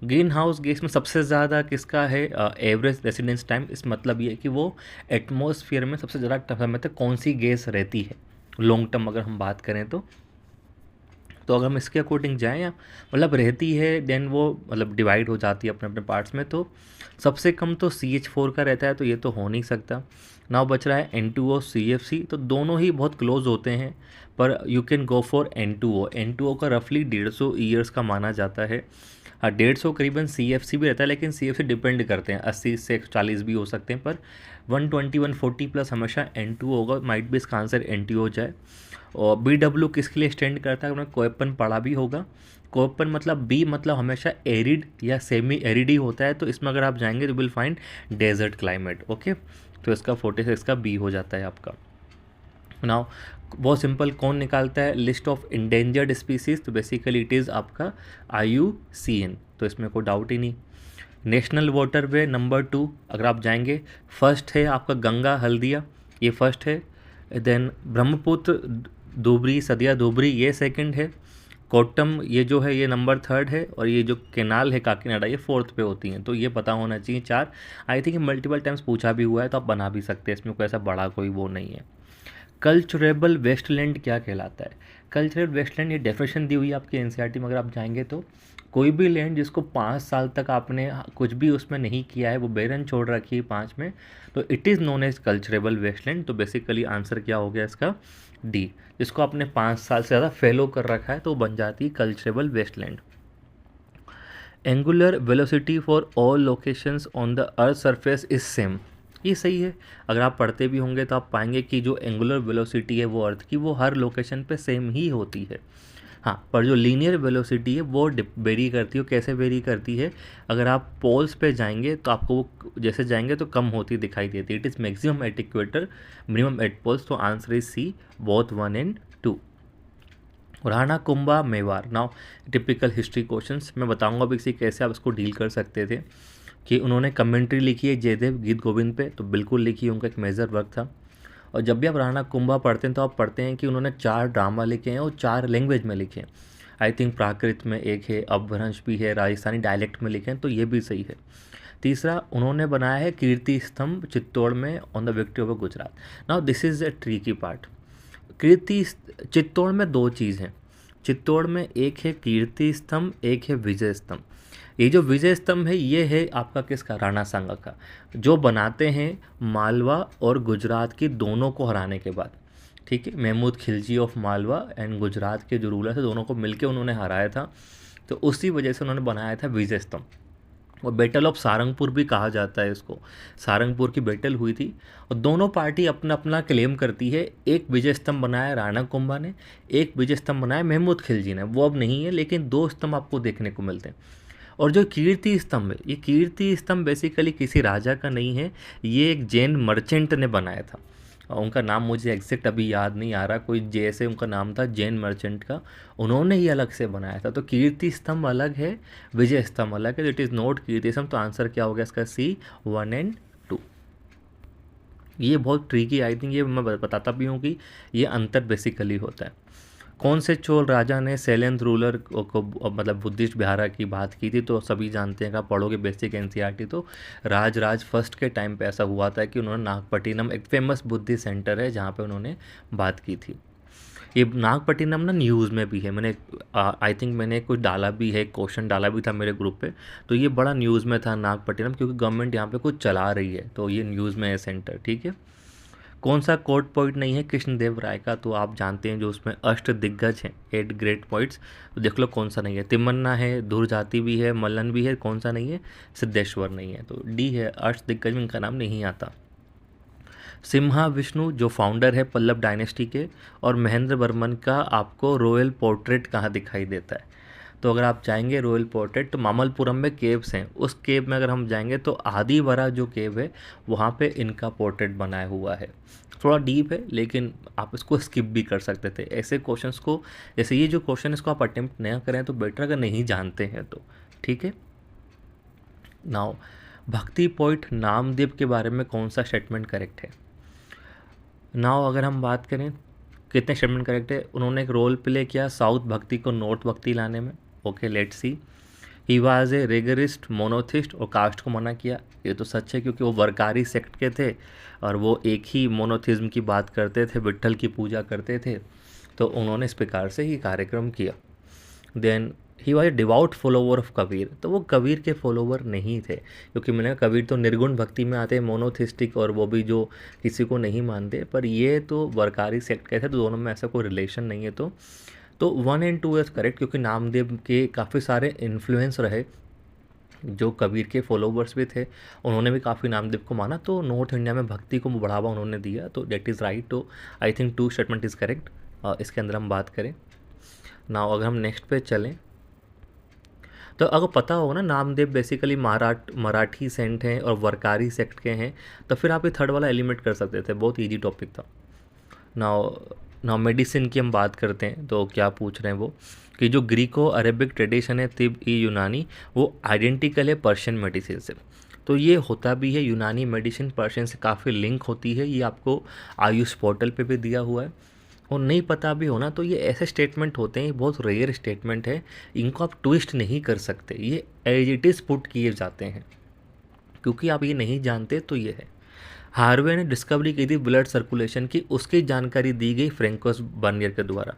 ग्रीन हाउस गैस में सबसे ज़्यादा किसका है, एवरेज रेसिडेंस टाइम। इस मतलब ये है कि वो एटमॉस्फेयर में सबसे ज़्यादा समय तक कौन सी गैस रहती है लॉन्ग टर्म अगर हम बात करें तो अगर हम इसके अकॉर्डिंग जाएँ, या मतलब रहती है, देन वो मतलब डिवाइड हो जाती है अपने अपने पार्ट्स में। तो सबसे कम तो CH4 का रहता है, तो ये तो हो नहीं सकता। नाउ बच रहा है N2O CFC, तो दोनों ही बहुत क्लोज होते हैं, पर you can go for N2O। N2O का रफली 150 ईयर्स का माना जाता है। हाँ, 150 करीबन CFC भी रहता है, लेकिन CFC डिपेंड करते हैं, 80 से 140 भी हो सकते हैं, पर 120 140 प्लस हमेशा N2O होगा। माइट भी इसका आंसर N2O जाए। और BW किसके लिए स्टैंड करता है, आपने कोयपन पढ़ा भी होगा। कोयपन मतलब बी मतलब हमेशा एरिड या सेमी एरिड ही होता है, तो इसमें अगर आप जाएंगे तो will find desert climate. Okay, तो इसका 46 का बी हो जाता है आपका। नाउ बहुत सिंपल, कौन निकालता है लिस्ट ऑफ इंडेंजर्ड स्पीसीज, तो बेसिकली इट इज़ आपका IUCN, तो इसमें कोई डाउट ही नहीं। नेशनल वाटरवे नंबर 2 अगर आप जाएंगे, फर्स्ट है आपका गंगा हल्दिया, ये फर्स्ट है। देन ब्रह्मपुत्र धुबरी, सदिया धुबरी ये सेकंड है, कोट्टम ये जो है ये नंबर थर्ड है, और ये जो केनाल है काकीनाडा ये फोर्थ पे होती हैं। तो ये पता होना चाहिए चार। आई थिंक मल्टीपल टाइम्स पूछा भी हुआ है तो आप बना भी सकते हैं, इसमें कोई ऐसा बड़ा कोई वो नहीं है। कल्चरेबल वेस्टलैंड क्या कहलाता है? कल्चरल वेस्टलैंड ये डेफिनेशन दी हुई है आपकी एनसीईआरटी में, अगर आप जाएंगे तो कोई भी लैंड जिसको 5 साल तक आपने कुछ भी उसमें नहीं किया है, वो बेरन छोड़ रखी है 5 में, तो it is known as culturable wasteland. तो बेसिकली आंसर क्या हो गया इसका? डी। जिसको आपने 5 साल से ज़्यादा फैलो कर रखा है तो वो बन जाती है culturable wasteland. Angular velocity for all locations on the earth surface is same, ये सही है। अगर आप पढ़ते भी होंगे तो आप पाएंगे कि जो एंगुलर वेलोसिटी है वो अर्थ की वो हर लोकेशन पे सेम ही होती है। हाँ, पर जो लीनियर वेलोसिटी है वो वेरी करती है। कैसे वेरी करती है? अगर आप पोल्स पे जाएंगे तो आपको वो जैसे जाएंगे तो कम होती दिखाई देती है। It is maximum at equator, minimum at poles. तो answer is C, both 1 and 2। Rana Kumbha Mewar, now typical history questions मैं बताऊंगा भी कैसे आप इसको डील कर सकते थे। कि उन्होंने कमेंट्री लिखी है जयदेव गीत गोविंद पे, तो बिल्कुल लिखी है, उनका एक मेजर वर्क था। और जब भी आप राणा कुंभा पढ़ते हैं तो आप पढ़ते हैं कि उन्होंने 4 ड्रामा लिखे हैं और 4 लैंग्वेज में लिखे हैं। आई थिंक प्राकृत में एक है, अपभ्रंश भी है, राजस्थानी डायलेक्ट में लिखे हैं, तो ये भी सही है। तीसरा, उन्होंने बनाया है कीर्ति स्तंभ चित्तौड़ में on the victory of Gujarat. Now this is a tricky part. Kirti Chittor में 2 चीज़ हैं। चित्तौड़ में एक है कीर्ति स्तंभ, एक है विजय स्तंभ। ये जो विजय स्तंभ है ये है आपका किसका? राणा सांगा का, जो बनाते हैं मालवा और गुजरात की दोनों को हराने के बाद। ठीक है, महमूद खिलजी ऑफ मालवा एंड गुजरात के जो रूलर थे दोनों को मिलकर उन्होंने हराया था, तो उसी वजह से उन्होंने बनाया था विजय स्तंभ। और बैटल ऑफ सारंगपुर भी कहा जाता है इसको। सारंगपुर की बैटल हुई थी और दोनों पार्टी अपना अपना क्लेम करती है। एक विजय स्तंभ बनाया राणा कुंभा ने, एक विजय स्तंभ बनाया महमूद खिलजी ने। वो अब नहीं है, लेकिन 2 स्तंभ आपको देखने को मिलते हैं। और जो कीर्ति स्तंभ है, ये कीर्ति स्तंभ बेसिकली किसी राजा का नहीं है, ये एक जैन मर्चेंट ने बनाया था। और उनका नाम मुझे एग्जैक्ट अभी याद नहीं आ रहा, कोई जैसे उनका नाम था, जैन मर्चेंट का। उन्होंने ही अलग से बनाया था। तो कीर्ति स्तंभ अलग है, विजय स्तंभ अलग है। इट इज़ नॉट कीर्ति स्तंभ। तो आंसर क्या हो गया इसका? सी, 1 and 2। ये बहुत ट्रिकी, आई थिंक ये मैं बताता भी हूँ कि ये अंतर बेसिकली होता है। कौन से चोल राजा ने शैलेंद्र रूलर को मतलब बुद्धिस्ट बिहारा की बात की थी? तो सभी जानते हैं कि आप पढ़ोगे बेसिक एनसीईआरटी तो राज फर्स्ट के टाइम पे ऐसा हुआ था कि उन्होंने नागपट्टिनम, एक फेमस बुद्धिस्ट सेंटर है जहाँ पे उन्होंने बात की थी। ये नागपट्टिनम ना न्यूज़ में भी है, मैंने आई थिंक मैंने कुछ डाला भी है, क्वेश्चन डाला भी था मेरे ग्रुप पे। तो ये बड़ा न्यूज़ में था नागपट्टिनम, क्योंकि गवर्नमेंट यहाँ पे कुछ चला रही है, तो ये न्यूज़ में है सेंटर। ठीक है। कौन सा कोर्ट पॉइंट नहीं है कृष्णदेव राय का? तो आप जानते हैं जो उसमें अष्ट दिग्गज हैं, 8 ग्रेट पॉइंट्स, तो देख लो कौन सा नहीं है। तिमन्ना है, धुर जाति भी है, मल्लन भी है, कौन सा नहीं है? सिद्धेश्वर नहीं है। तो डी है, अष्ट दिग्गज में इनका नाम नहीं आता। सिम्हा विष्णु जो फाउंडर है पल्लव डायनेस्टी के, और महेंद्र वर्मन का आपको रॉयल पोर्ट्रेट कहाँ दिखाई देता है? तो अगर आप जाएंगे रॉयल पोर्ट्रेट, तो मामल्लपुरम में केव्स हैं, उस केव में अगर हम जाएंगे तो आदिवरा जो केव है वहाँ पे इनका पोर्ट्रेट बनाया हुआ है। थोड़ा डीप है लेकिन आप इसको स्किप भी कर सकते थे। ऐसे क्वेश्चंस को, जैसे ये जो क्वेश्चन इसको आप अटेम्प्ट नहीं करें तो बेटर, अगर नहीं जानते हैं तो। ठीक है। नाउ भक्ति पोइट नामदेव के बारे में कौन सा स्टेटमेंट करेक्ट है? नाउ अगर हम बात करें कितने स्टेटमेंट करेक्ट है, उन्होंने एक रोल प्ले किया साउथ भक्ति को नॉर्थ भक्ति लाने में। Okay, let's see. He was a rigorist monotheist, और कास्ट को मना किया। ये तो सच है क्योंकि वो वरकारी सेक्ट के थे और वो एक ही मोनोथिज्म की बात करते थे, विट्ठल की पूजा करते थे, तो उन्होंने इस प्रकार से ही कार्यक्रम किया। Then he was a devout follower of Kabir, तो वो कबीर के फॉलोवर नहीं थे, क्योंकि मैंने कबीर तो निर्गुण भक्ति में आते हैं, मोनोथिस्टिक, और वो भी जो किसी को नहीं मानते, पर ये तो वरकारी सेक्ट के थे, तो दोनों में ऐसा कोई रिलेशन नहीं है। तो 1 and 2 इज़ करेक्ट, क्योंकि नामदेव के काफ़ी सारे इन्फ्लुएंस रहे, जो कबीर के फॉलोवर्स भी थे, उन्होंने भी काफ़ी नामदेव को माना, तो नॉर्थ इंडिया में भक्ति को बढ़ावा उन्होंने दिया, तो दैट इज़ राइट। तो I think 2 statement is correct. इसके अंदर हम बात करें ना, अगर हम नेक्स्ट पे चलें तो अगर पता होगा ना नामदेव बेसिकली मराठी सेंट हैं और वरकारी सेक्ट के हैं, तो फिर आप ये थर्ड वाला एलिमिनेट कर सकते थे, बहुत ईजी टॉपिक था। नाउ मेडिसिन की हम बात करते हैं, तो क्या पूछ रहे हैं वो कि जो ग्रीको अरेबिक ट्रेडिशन है तिब ई यूनानी, वो आइडेंटिकल है पर्शियन मेडिसिन से। तो ये होता भी है, यूनानी मेडिसिन पर्शियन से काफ़ी लिंक होती है, ये आपको आयुष पोर्टल पे भी दिया हुआ है। और नहीं पता भी होना तो ये ऐसे स्टेटमेंट होते हैं, ये बहुत रेयर स्टेटमेंट है, इनको आप ट्विस्ट नहीं कर सकते, ये एज इट इज़ पुट किए जाते हैं, क्योंकि आप ये नहीं जानते तो ये है। हार्वे ने डिस्कवरी की थी ब्लड सर्कुलेशन की, उसकी जानकारी दी गई फ्रेंकोस बर्नियर के द्वारा।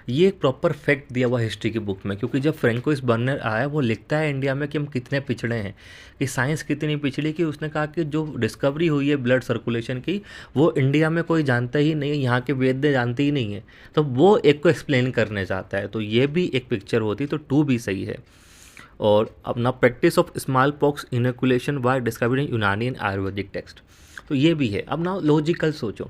ये एक प्रॉपर फैक्ट दिया हुआ हिस्ट्री की बुक में, क्योंकि जब फ्रेंकोस बर्नियर आया वो लिखता है इंडिया में कि हम कितने पिछड़े हैं, कि साइंस कितनी पिछड़ी, कि उसने कहा कि जो डिस्कवरी हुई है ब्लड सर्कुलेशन की वो इंडिया में कोई जानता ही नहीं है, यहाँ के वैद्य जानते ही नहीं है, तो वो एक को एक्सप्लेन करने जाता है, तो ये भी एक पिक्चर होती, तो टू भी सही है। और अपना practice of smallpox inoculation why discovery in Unani and Ayurvedic text, तो ये भी है। अब ना लॉजिकल सोचो,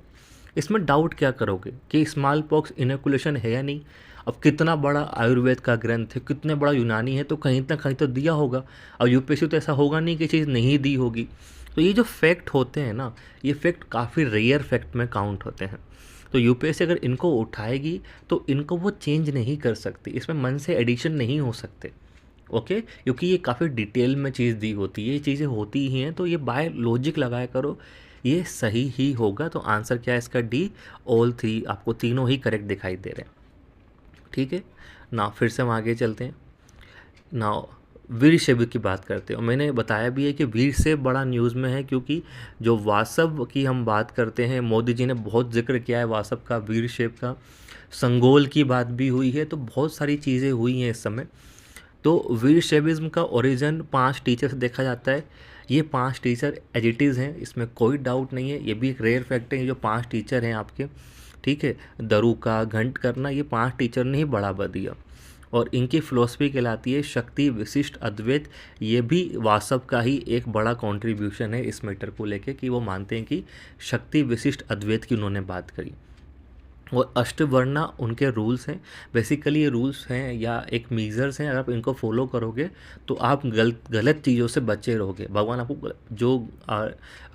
इसमें डाउट क्या करोगे कि स्मॉल पॉक्स इनोकुलेशन है या नहीं। अब कितना बड़ा आयुर्वेद का ग्रंथ है, कितने बड़ा यूनानी है, तो कहीं ना कहीं तो दिया होगा। अब यूपीएससी तो ऐसा होगा नहीं कि चीज़ नहीं दी होगी। तो ये जो फैक्ट होते हैं ना, ये फैक्ट काफ़ी रेयर फैक्ट में काउंट होते हैं। तो यूपीएससी अगर इनको उठाएगी तो इनको वो चेंज नहीं कर सकती, इसमें मन से एडिशन नहीं हो सकते। ओके, क्योंकि ये काफ़ी डिटेल में चीज़ दी होती है, ये चीज़ें होती ही हैं, तो ये बाय लॉजिक लगाया करो, ये सही ही होगा। तो आंसर क्या है इसका? डी। ऑल थ्री, आपको तीनों ही करेक्ट दिखाई दे रहे हैं। ठीक है ना, फिर से हम आगे चलते हैं ना, वीर शैव की बात करते हैं। और मैंने बताया भी है कि वीर शैव बड़ा न्यूज़ में है, क्योंकि जो वासव की हम बात करते हैं, मोदी जी ने बहुत जिक्र किया है वासव का, वीर शैव का, संगोल की बात भी हुई है, तो बहुत सारी चीज़ें हुई हैं इस समय। तो वीर शैविज्म का ओरिजिन 5 टीचर से देखा जाता है। ये 5 टीचर एजिटीज़ हैं, इसमें कोई डाउट नहीं है, ये भी एक रेयर फैक्ट है। ये जो 5 टीचर हैं आपके, ठीक है, दरुका, घंट करना, ये 5 टीचर ने ही बढ़ावा दिया। और इनकी फ़िलोसफी कहलाती है शक्ति विशिष्ट अद्वैत। ये भी वासव का ही एक बड़ा कंट्रीब्यूशन है इस मैटर को लेके, कि वो मानते हैं कि शक्ति विशिष्ट अद्वैत की उन्होंने बात करी। और अष्टवर्णा उनके रूल्स हैं, बेसिकली ये रूल्स हैं या एक मीज़र्स हैं, अगर आप इनको फॉलो करोगे तो आप गलत चीज़ों से बचे रहोगे। भगवान आपको जो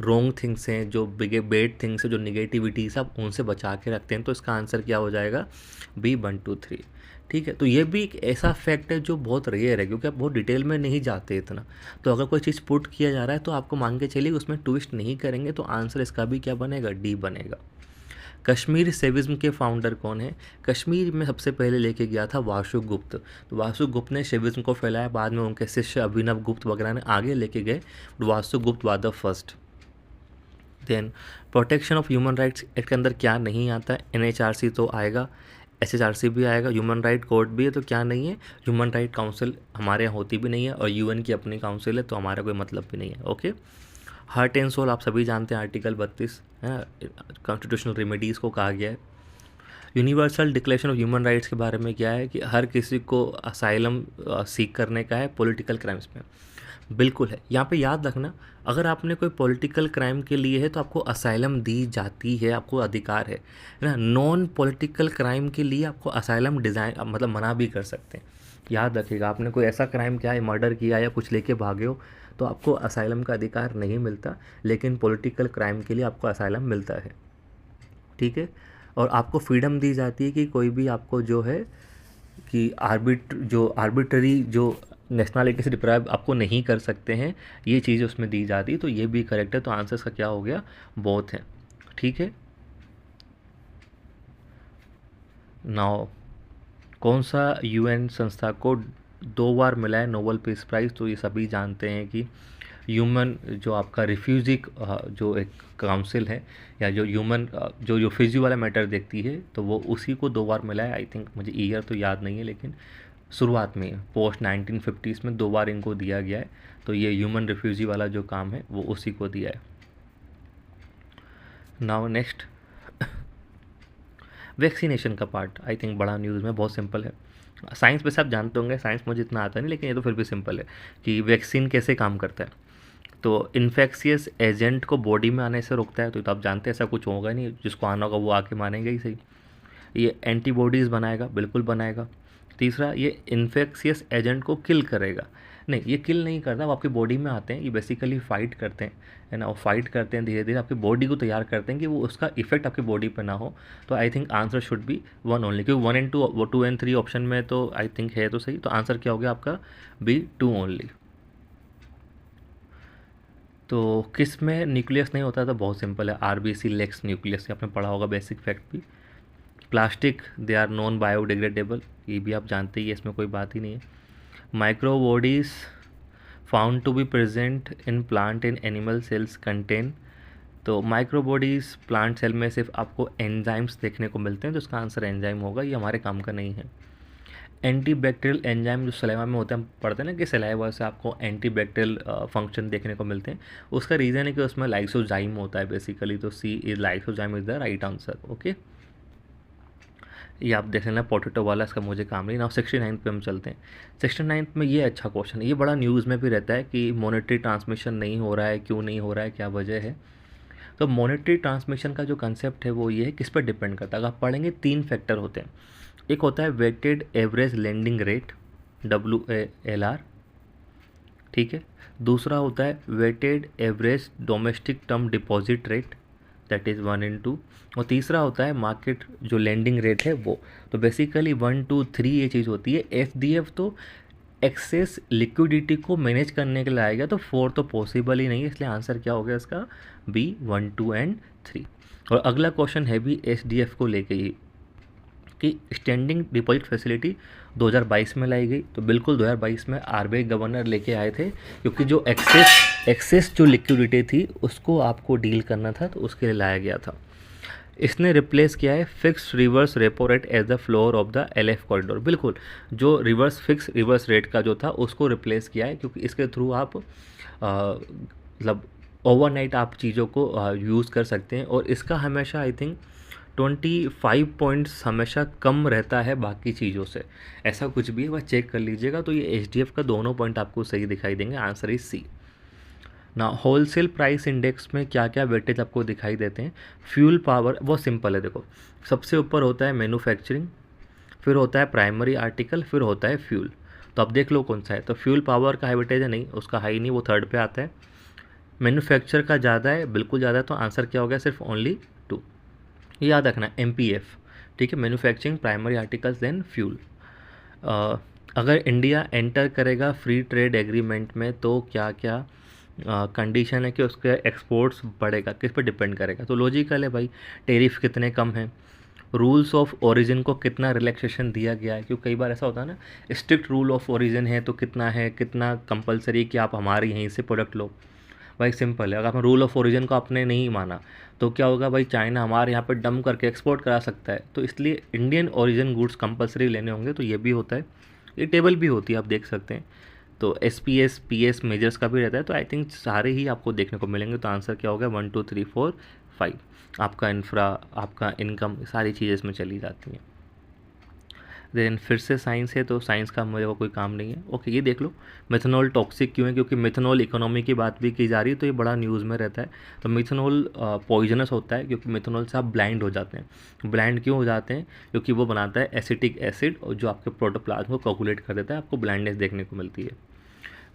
रॉन्ग थिंग्स हैं, जो बेड थिंग्स हैं, जो निगेटिविटी है, आप उनसे बचा के रखते हैं। तो इसका आंसर क्या हो जाएगा? बी, 1 2 3। ठीक है, तो ये भी एक ऐसा फैक्ट है जो बहुत रेयर है, क्योंकि आप बहुत डिटेल में नहीं जाते इतना। तो अगर कोई चीज़ पुट किया जा रहा है तो आपको मान के चलिए उसमें ट्विस्ट नहीं करेंगे, तो आंसर इसका भी क्या बनेगा? डी बनेगा। कश्मीर शैविज्म के फाउंडर कौन है? कश्मीर में सबसे पहले लेके गया था वासुगुप्त। तो वासुगुप्त ने शैविज्म को फैलाया, बाद में उनके शिष्य अभिनव गुप्त वगैरह ने आगे लेके गए। Vasugupta was the first. Then protection of human rights act के अंदर क्या नहीं आता? एनएचआरसी तो आएगा, एसएचआरसी भी आएगा, ह्यूमन राइट कोर्ट भी है, तो क्या नहीं है? ह्यूमन राइट काउंसिल हमारे यहाँ होती भी नहीं है, और यूएन की अपनी काउंसिल है, तो हमारा कोई मतलब भी नहीं है। ओके, हार्ट एंड सोल आप सभी जानते हैं, आर्टिकल 32 है, कॉन्स्टिट्यूशनल रेमेडीज़ को कहा गया है। Universal declaration of human rights के बारे में क्या है कि हर किसी को असाइलम सीख करने का है पॉलिटिकल क्राइम्स में। बिल्कुल है, यहाँ पे याद रखना, अगर आपने कोई पॉलिटिकल क्राइम के लिए है तो आपको असाइलम दी जाती है, आपको अधिकार है ना। नॉन पॉलिटिकल क्राइम के लिए आपको असाइलम डिज़ाइन मतलब मना भी कर सकते हैं। याद रखिएगा, आपने कोई ऐसा क्राइम किया है, मर्डर किया या कुछ लेके भागे हो, तो आपको असाइलम का अधिकार नहीं मिलता, लेकिन पॉलिटिकल क्राइम के लिए आपको असाइलम मिलता है। ठीक है, और आपको फ्रीडम दी जाती है कि कोई भी आपको जो है कि आर्बिट्ररी जो नेशनलिटी से डिप्राइव आपको नहीं कर सकते हैं, ये चीज़ उसमें दी जाती है। तो ये भी करेक्ट है, तो आंसर का क्या हो गया? बोथ है। ठीक है, नाउ कौन सा यूएन संस्था को 2 बार मिला है नोबेल पीस प्राइज़? तो ये सभी जानते हैं कि ह्यूमन जो आपका रिफ्यूजी जो एक काउंसिल है, या जो ह्यूमन जो रिफ्यूजी वाला मैटर देखती है, तो वो उसी को 2 बार मिला है। आई थिंक, मुझे ईयर तो याद नहीं है, लेकिन शुरुआत में पोस्ट 1950s में 2 बार इनको दिया गया है। तो ये ह्यूमन रिफ्यूजी वाला जो काम है वो उसी को दिया है। नाउ नेक्स्ट, वैक्सीनेशन का पार्ट आई थिंक बड़ा न्यूज़ में, बहुत सिंपल है। साइंस में सब जानते होंगे, साइंस मुझे इतना आता नहीं, लेकिन ये तो फिर भी सिंपल है कि वैक्सीन कैसे काम करता है। तो इन्फेक्शियस एजेंट को बॉडी में आने से रोकता है, तो आप जानते हैं ऐसा कुछ होगा नहीं, जिसको आना होगा वो आके मानेंगे ही सही। ये एंटीबॉडीज़ बनाएगा, बिल्कुल बनाएगा। तीसरा, ये इन्फेक्शियस एजेंट को किल करेगा। नहीं, ये किल नहीं करता, वो आपकी बॉडी में आते हैं, ये बेसिकली फ़ाइट करते हैं, है ना। वो फाइट करते हैं, धीरे धीरे आपकी बॉडी को तैयार करते हैं कि वो उसका इफेक्ट आपकी बॉडी पे ना हो। तो I think answer should be 1 only, क्योंकि 1 एंड 2, वो 2 एंड 3 ऑप्शन में तो आई थिंक है तो सही। तो आंसर क्या हो गया आपका? B, 2 only. तो किस में न्यूक्लियस नहीं होता? तो बहुत सिंपल है, आरबीसी लेक्स न्यूक्लियस, आपने पढ़ा होगा बेसिक फैक्ट भी। Plastic they are non biodegradable, ये भी आप जानते ही है, इसमें कोई बात ही नहीं है। Micro bodies found to be present in plant and animal cells contain, तो माइक्रो बॉडीज़ प्लांट सेल में सिर्फ आपको एंजाइम्स देखने को मिलते हैं, तो इसका आंसर एंजाइम होगा, ये हमारे काम का नहीं है। एंटी बैक्टीरियल एंजाइम जो सलाइवा में होते हैं, हम पढ़ते हैं ना कि सलाइवा से आपको एंटी बैक्टीरियल फंक्शन देखने को मिलते हैं, उसका रीज़न है कि उसमें लाइसोजाइम होता है बेसिकली, तो C is lysozyme is the right answer. Okay, ये आप देख लेना, पोटैटो वाला, इसका मुझे काम नहीं ना। 69 पे हम चलते हैं। 69 में ये अच्छा क्वेश्चन है, ये बड़ा न्यूज़ में भी रहता है कि मॉनेटरी ट्रांसमिशन नहीं हो रहा है, क्यों नहीं हो रहा है, क्या वजह है। तो मॉनेटरी ट्रांसमिशन का जो कंसेप्ट है वो ये है, किस पर डिपेंड करता है। अगर आप पढ़ेंगे 3 फैक्टर होते हैं, एक होता है weighted average lending rate, WALR, ठीक है। दूसरा होता है weighted average domestic term deposit rate, that is 1 and 2, और तीसरा होता है मार्केट जो लेंडिंग रेट है वो। तो बेसिकली 1 2 3 ये चीज़ होती है। FDF तो एक्सेस लिक्विडिटी को मैनेज करने के लिए आएगा, तो 4 तो पॉसिबल ही नहीं है, इसलिए आंसर क्या हो गया इसका, B 1 2 and 3। और अगला क्वेश्चन है भी SDF को लेके ही, कि स्टैंडिंग डिपॉजिट फैसिलिटी 2022 में लाई गई, तो बिल्कुल 2022 में RBI गवर्नर लेके आए थे, क्योंकि जो एक्सेस जो लिक्विडिटी थी उसको आपको डील करना था, तो उसके लिए लाया गया था। इसने रिप्लेस किया है fix reverse repo rate as the floor of the LF corridor, बिल्कुल जो फिक्स रिवर्स रेट का जो था उसको रिप्लेस किया है, क्योंकि इसके थ्रू आप मतलब ओवरनाइट आप चीज़ों को यूज़ कर सकते हैं, और इसका हमेशा आई थिंक 25 पॉइंट्स हमेशा कम रहता है बाकी चीज़ों से, ऐसा कुछ भी है, बस चेक कर लीजिएगा। तो ये HDF का दोनों पॉइंट आपको सही दिखाई देंगे, आंसर इज C ना। होलसेल प्राइस इंडेक्स में क्या क्या वेटेज आपको दिखाई देते हैं। फ्यूल पावर बहुत सिंपल है, देखो सबसे ऊपर होता है मैन्युफैक्चरिंग, फिर होता है प्राइमरी आर्टिकल, फिर होता है फ्यूल। तो आप देख लो कौन सा है, तो फ्यूल पावर का हाई वेटेज है, नहीं उसका हाई नहीं, वो थर्ड पे आता है। मैन्युफैक्चर का ज़्यादा है, बिल्कुल ज़्यादा है, तो आंसर क्या हो गया, सिर्फ ओनली 2। ये याद रखना MPF, ठीक है, manufacturing primary articles then fuel. अगर इंडिया एंटर करेगा फ्री ट्रेड एग्रीमेंट में, तो क्या क्या कंडीशन है कि उसके एक्सपोर्ट्स बढ़ेगा, किस पर डिपेंड करेगा। तो लॉजिकल है भाई, टेरिफ कितने कम हैं, रूल्स ऑफ ओरिजिन को कितना रिलैक्सेशन दिया गया है, क्योंकि कई बार ऐसा होता है ना, स्ट्रिक्ट रूल ऑफ ओरिजिन है तो कितना है, कितना कंपलसरी कि आप हमारे यहीं से प्रोडक्ट लो। भाई सिंपल है, अगर आपने रूल ऑफ ओरिजिन को आपने नहीं माना तो क्या होगा भाई, चाइना हमारे यहाँ पे डंप करके एक्सपोर्ट करा सकता है, तो इसलिए इंडियन ओरिजिन गुड्स कंपलसरी लेने होंगे, तो ये भी होता है। ये टेबल भी होती है, आप देख सकते हैं। तो SPS PS मेजर्स का भी रहता है, तो आई थिंक सारे ही आपको देखने को मिलेंगे। तो आंसर क्या होगा, 1 2 3 4 5। आपका इंफ्रा, आपका इनकम, सारी चीज़ें इसमें चली जाती हैं। देन फिर से साइंस है, तो साइंस का मुझे कोई काम नहीं है। ओके, ये देख लो, मिथेनॉल टॉक्सिक क्यों है, क्योंकि मिथेनॉल इकोनॉमी की बात भी की जा रही है, तो ये बड़ा न्यूज़ में रहता है। तो मिथेनॉल पॉइजनस होता है, क्योंकि मिथेनॉल से आप ब्लाइंड हो जाते हैं। ब्लाइंड क्यों हो जाते हैं, क्योंकि वो बनाता है एसिटिक एसिड, और जो आपके प्रोटोप्लाज्म को कोगुलेट कर देता है, आपको ब्लाइंडनेस देखने को मिलती है।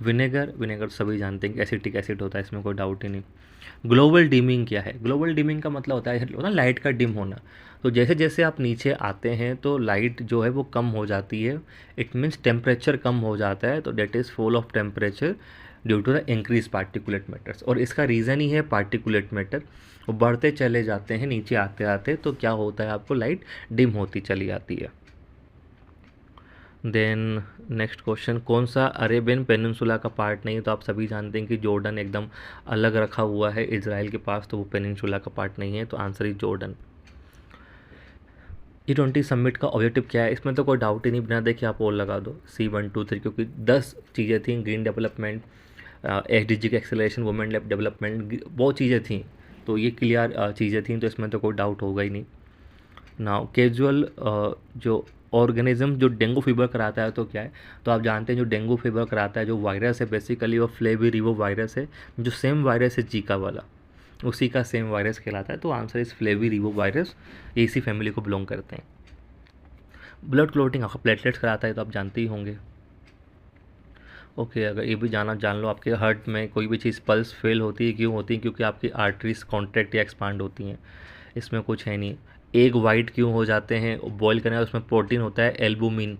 विनेगर सभी जानते हैं कि एसिटिक एसिड होता है, इसमें कोई डाउट ही नहीं। ग्लोबल डिमिंग क्या है, ग्लोबल डिमिंग का मतलब होता है लाइट का डिम होना। तो जैसे जैसे आप नीचे आते हैं तो लाइट जो है वो कम हो जाती है, इट मीन्स टेम्परेचर कम हो जाता है, तो that is fall of temperature due to the increase particulate matters. और इसका रीज़न ही है पार्टिकुलेट मैटर, वो बढ़ते चले जाते हैं नीचे आते आते, तो क्या होता है, आपको लाइट डिम होती चली जाती है। देन नेक्स्ट क्वेश्चन, कौन सा अरेबियन पेनिनसुला का पार्ट नहीं है। तो आप सभी जानते हैं कि जॉर्डन एकदम अलग रखा हुआ है इजराइल के पास, तो वो पेनिनसुला का पार्ट नहीं है, तो answer is Jordan. G20 summit का ऑब्जेक्टिव क्या है, इसमें तो कोई डाउट ही नहीं, बिना देखे आप और लगा दो C 1 2 3, क्योंकि 10 चीज़ें थी, ग्रीन डेवलपमेंट, SDG का एक्सेलरेशन, वुमेन डेवलपमेंट, बहुत चीज़ें थी, तो ये क्लियर चीज़ें थी, तो इसमें तो कोई डाउट होगा ही नहीं। नाउ कैजुअल जो ऑर्गेनिज्म जो डेंगू फीवर कराता है, तो क्या है, तो आप जानते हैं जो डेंगू फीवर कराता है जो वायरस है, बेसिकली वो फ्लेविरिवो वायरस है, जो सेम वायरस है जीका वाला, उसी का सेम वायरस कहलाता है, तो आंसर इस फ्लेविरिवो वायरस, ये इसी फैमिली को बिलोंग करते हैं। ब्लड क्लोटिंग आपका प्लेटलेट्स कराता है, तो आप जानते ही होंगे। ओके, अगर ये भी जान लो, आपके हार्ट में कोई भी चीज़ पल्स फेल होती है, क्यों होती है, क्योंकि आपकी आर्टरीज कॉन्ट्रैक्ट या एक्सपांड होती हैं, इसमें कुछ है नहीं। एग वाइट क्यों हो जाते हैं, बॉईल करने उसमें प्रोटीन होता है एल्बुमिन,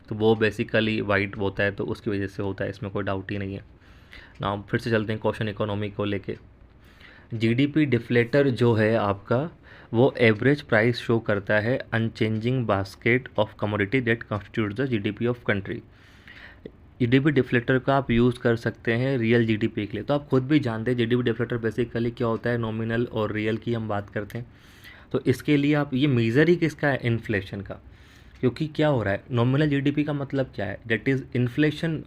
तो वो बेसिकली वाइट होता है, तो उसकी वजह से होता है, इसमें कोई डाउट ही नहीं है ना। फिर से चलते हैं क्वेश्चन इकोनॉमी को लेके। GDP डिफ्लेटर जो है आपका वो एवरेज प्राइस शो करता है unchanging basket of commodity that constitute the GDP of country. GDP deflector का आप यूज़ कर सकते हैं रियल जीडीपी के लिए। तो आप खुद भी जानते हैं जीडीपी डिफ्लेक्टर बेसिकली क्या होता है, नॉमिनल और रियल की हम बात करते हैं। तो इसके लिए आप ये मेज़र ही किसका है, इन्फ्लेशन का। क्योंकि क्या हो रहा है, नॉमिनल जीडीपी का मतलब क्या है, दैट इज़ इन्फ्लेशन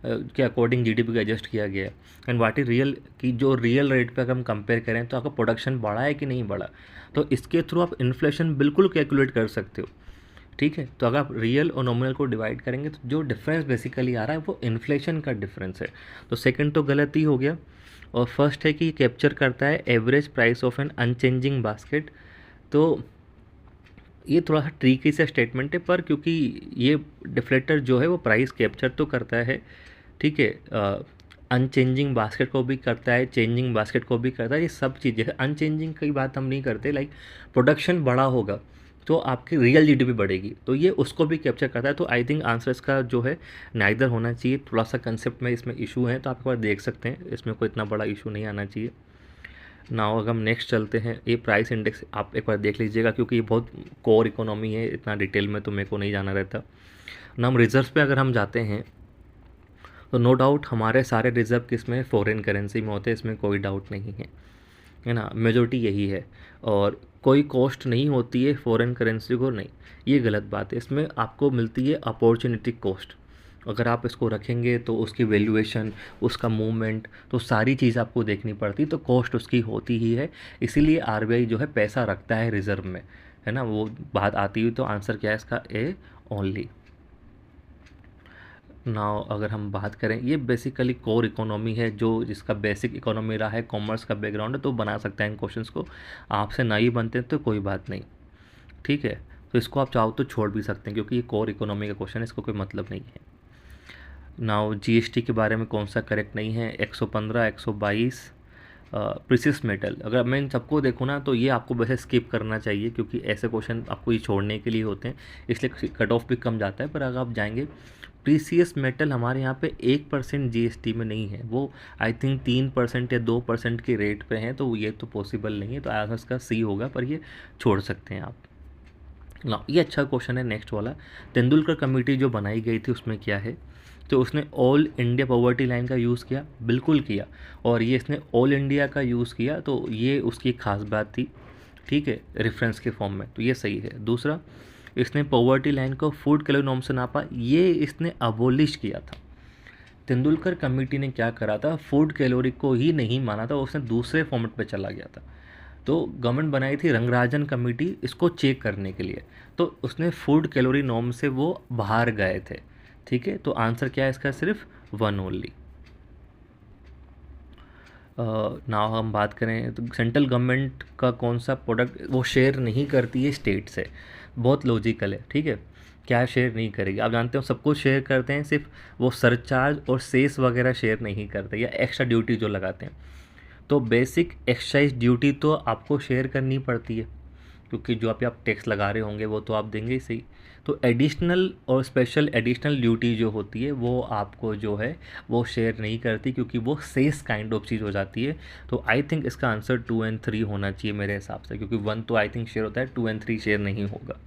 के अकॉर्डिंग जीडीपी का एडजस्ट किया गया है। एंड व्हाट इज़ रियल, कि जो रियल रेट पे अगर हम कंपेयर करें तो आपका प्रोडक्शन बढ़ा है कि नहीं बढ़ा। तो इसके थ्रू आप इन्फ्लेशन बिल्कुल कैलकुलेट कर सकते हो। ठीक है, तो अगर आप रियल और नॉमिनल को डिवाइड करेंगे तो जो डिफरेंस बेसिकली आ रहा है वो इन्फ्लेशन का डिफरेंस है। तो सेकंड तो गलत ही हो गया। और फर्स्ट है कि कैप्चर करता है average price of an unchanging basket. तो ये थोड़ा सा ट्रिकी सा स्टेटमेंट है, पर क्योंकि ये डिफ्लेक्टर जो है वो प्राइस कैप्चर तो करता है, ठीक है, अनचेंजिंग बास्केट को भी करता है, चेंजिंग बास्केट को भी करता है, ये सब चीज़ें। अनचेंजिंग की बात हम नहीं करते, लाइक प्रोडक्शन बड़ा होगा तो आपकी रियल जीडीपी बढ़ेगी, तो ये उसको भी कैप्चर करता है। तो आई थिंक आंसर इसका जो है नाइदर होना चाहिए। थोड़ा सा कंसेप्ट में इसमें इशू है, तो आप एक बार देख सकते हैं, इसमें कोई इतना बड़ा इशू नहीं आना चाहिए। नाउ अगर हम नेक्स्ट चलते हैं, ये प्राइस इंडेक्स आप एक बार देख लीजिएगा, क्योंकि ये बहुत कोर इकोनॉमी है, इतना डिटेल में तो मेरे को नहीं जाना रहता ना। हम रिजर्व पे अगर हम जाते हैं तो नो डाउट हमारे सारे रिजर्व किस में, फॉरेन करेंसी में होते हैं, इसमें कोई डाउट नहीं है ना, मेजोरिटी यही है। और कोई कॉस्ट नहीं होती है फॉरेन करेंसी को, नहीं, ये गलत बात है। इसमें आपको मिलती है अपॉर्चुनिटी कॉस्ट। अगर आप इसको रखेंगे तो उसकी वैल्यूएशन, उसका मूवमेंट, तो सारी चीज़ आपको देखनी पड़ती, तो कॉस्ट उसकी होती ही है। इसीलिए आरबीआई जो है पैसा रखता है रिजर्व में, है ना, वो बात आती हुई। तो आंसर क्या है इसका, ए ओनली। नाउ अगर हम बात करें, ये बेसिकली कोर इकोनॉमी है, जो जिसका बेसिक इकोनॉमी रहा है, कॉमर्स का बैकग्राउंड है, तो बना सकता है इन क्वेश्चंस को। आपसे ना ही बनते तो कोई बात नहीं, ठीक है। तो इसको आप चाहो तो छोड़ भी सकते हैं, क्योंकि ये कोर इकोनॉमी का क्वेश्चन है, इसको कोई मतलब नहीं है। नाउ जीएसटी के बारे में कौन सा करेक्ट नहीं है, 115, 122। प्रीसियस मेटल, अगर मैं इन सबको देखूँ ना तो ये आपको वैसे स्किप करना चाहिए, क्योंकि ऐसे क्वेश्चन आपको ये छोड़ने के लिए होते हैं, इसलिए कट ऑफ भी कम जाता है। पर अगर आप जाएंगे, प्रीसियस मेटल हमारे यहाँ पे 1% जीएसटी में नहीं है, वो आई थिंक 3% या 2% के रेट पे हैं, तो ये तो पॉसिबल नहीं है। तो आंसर इसका सी होगा, पर ये छोड़ सकते हैं आप ना। ये अच्छा क्वेश्चन है नेक्स्ट वाला। तेंदुलकर कमेटी जो बनाई गई थी उसमें क्या है, तो उसने ऑल इंडिया पॉवर्टी लाइन का यूज़ किया, बिल्कुल किया। और ये इसने ऑल इंडिया का यूज़ किया, तो ये उसकी खास बात थी, ठीक है, रेफरेंस के फॉर्म में, तो ये सही है। दूसरा, इसने पॉवर्टी लाइन को फूड कैलोरी नॉर्म से नापा, ये इसने अबोलिश किया था। तेंदुलकर कमेटी ने क्या करा था, फूड कैलोरी को ही नहीं माना था, उसने दूसरे फॉर्मेट पे चला गया था। तो गवर्नमेंट बनाई थी रंगराजन कमेटी इसको चेक करने के लिए, तो उसने फूड कैलोरी नॉर्म से वो बाहर गए थे, ठीक है। तो आंसर क्या है इसका, सिर्फ वन ओनली। ना हम बात करें तो सेंट्रल गवर्नमेंट का कौन सा प्रोडक्ट वो शेयर नहीं करती है स्टेट से, बहुत लॉजिकल है, ठीक है। क्या शेयर नहीं करेगी, आप जानते हो सब कुछ शेयर करते हैं, सिर्फ वो सरचार्ज और सेस वगैरह शेयर नहीं करते, या एक्स्ट्रा ड्यूटी जो लगाते हैं। तो बेसिक एक्साइज ड्यूटी तो आपको शेयर करनी पड़ती है, क्योंकि जो आप टैक्स लगा रहे होंगे वो तो आप देंगे ही सही। तो एडिशनल और स्पेशल एडिशनल ड्यूटी जो होती है वो आपको जो है वो शेयर नहीं करती, क्योंकि वो सेस काइंड ऑफ चीज़ हो जाती है। तो आई थिंक इसका आंसर 2 और 3 होना चाहिए मेरे हिसाब से, क्योंकि 1 तो आई थिंक शेयर होता है, 2 और 3 शेयर नहीं होगा।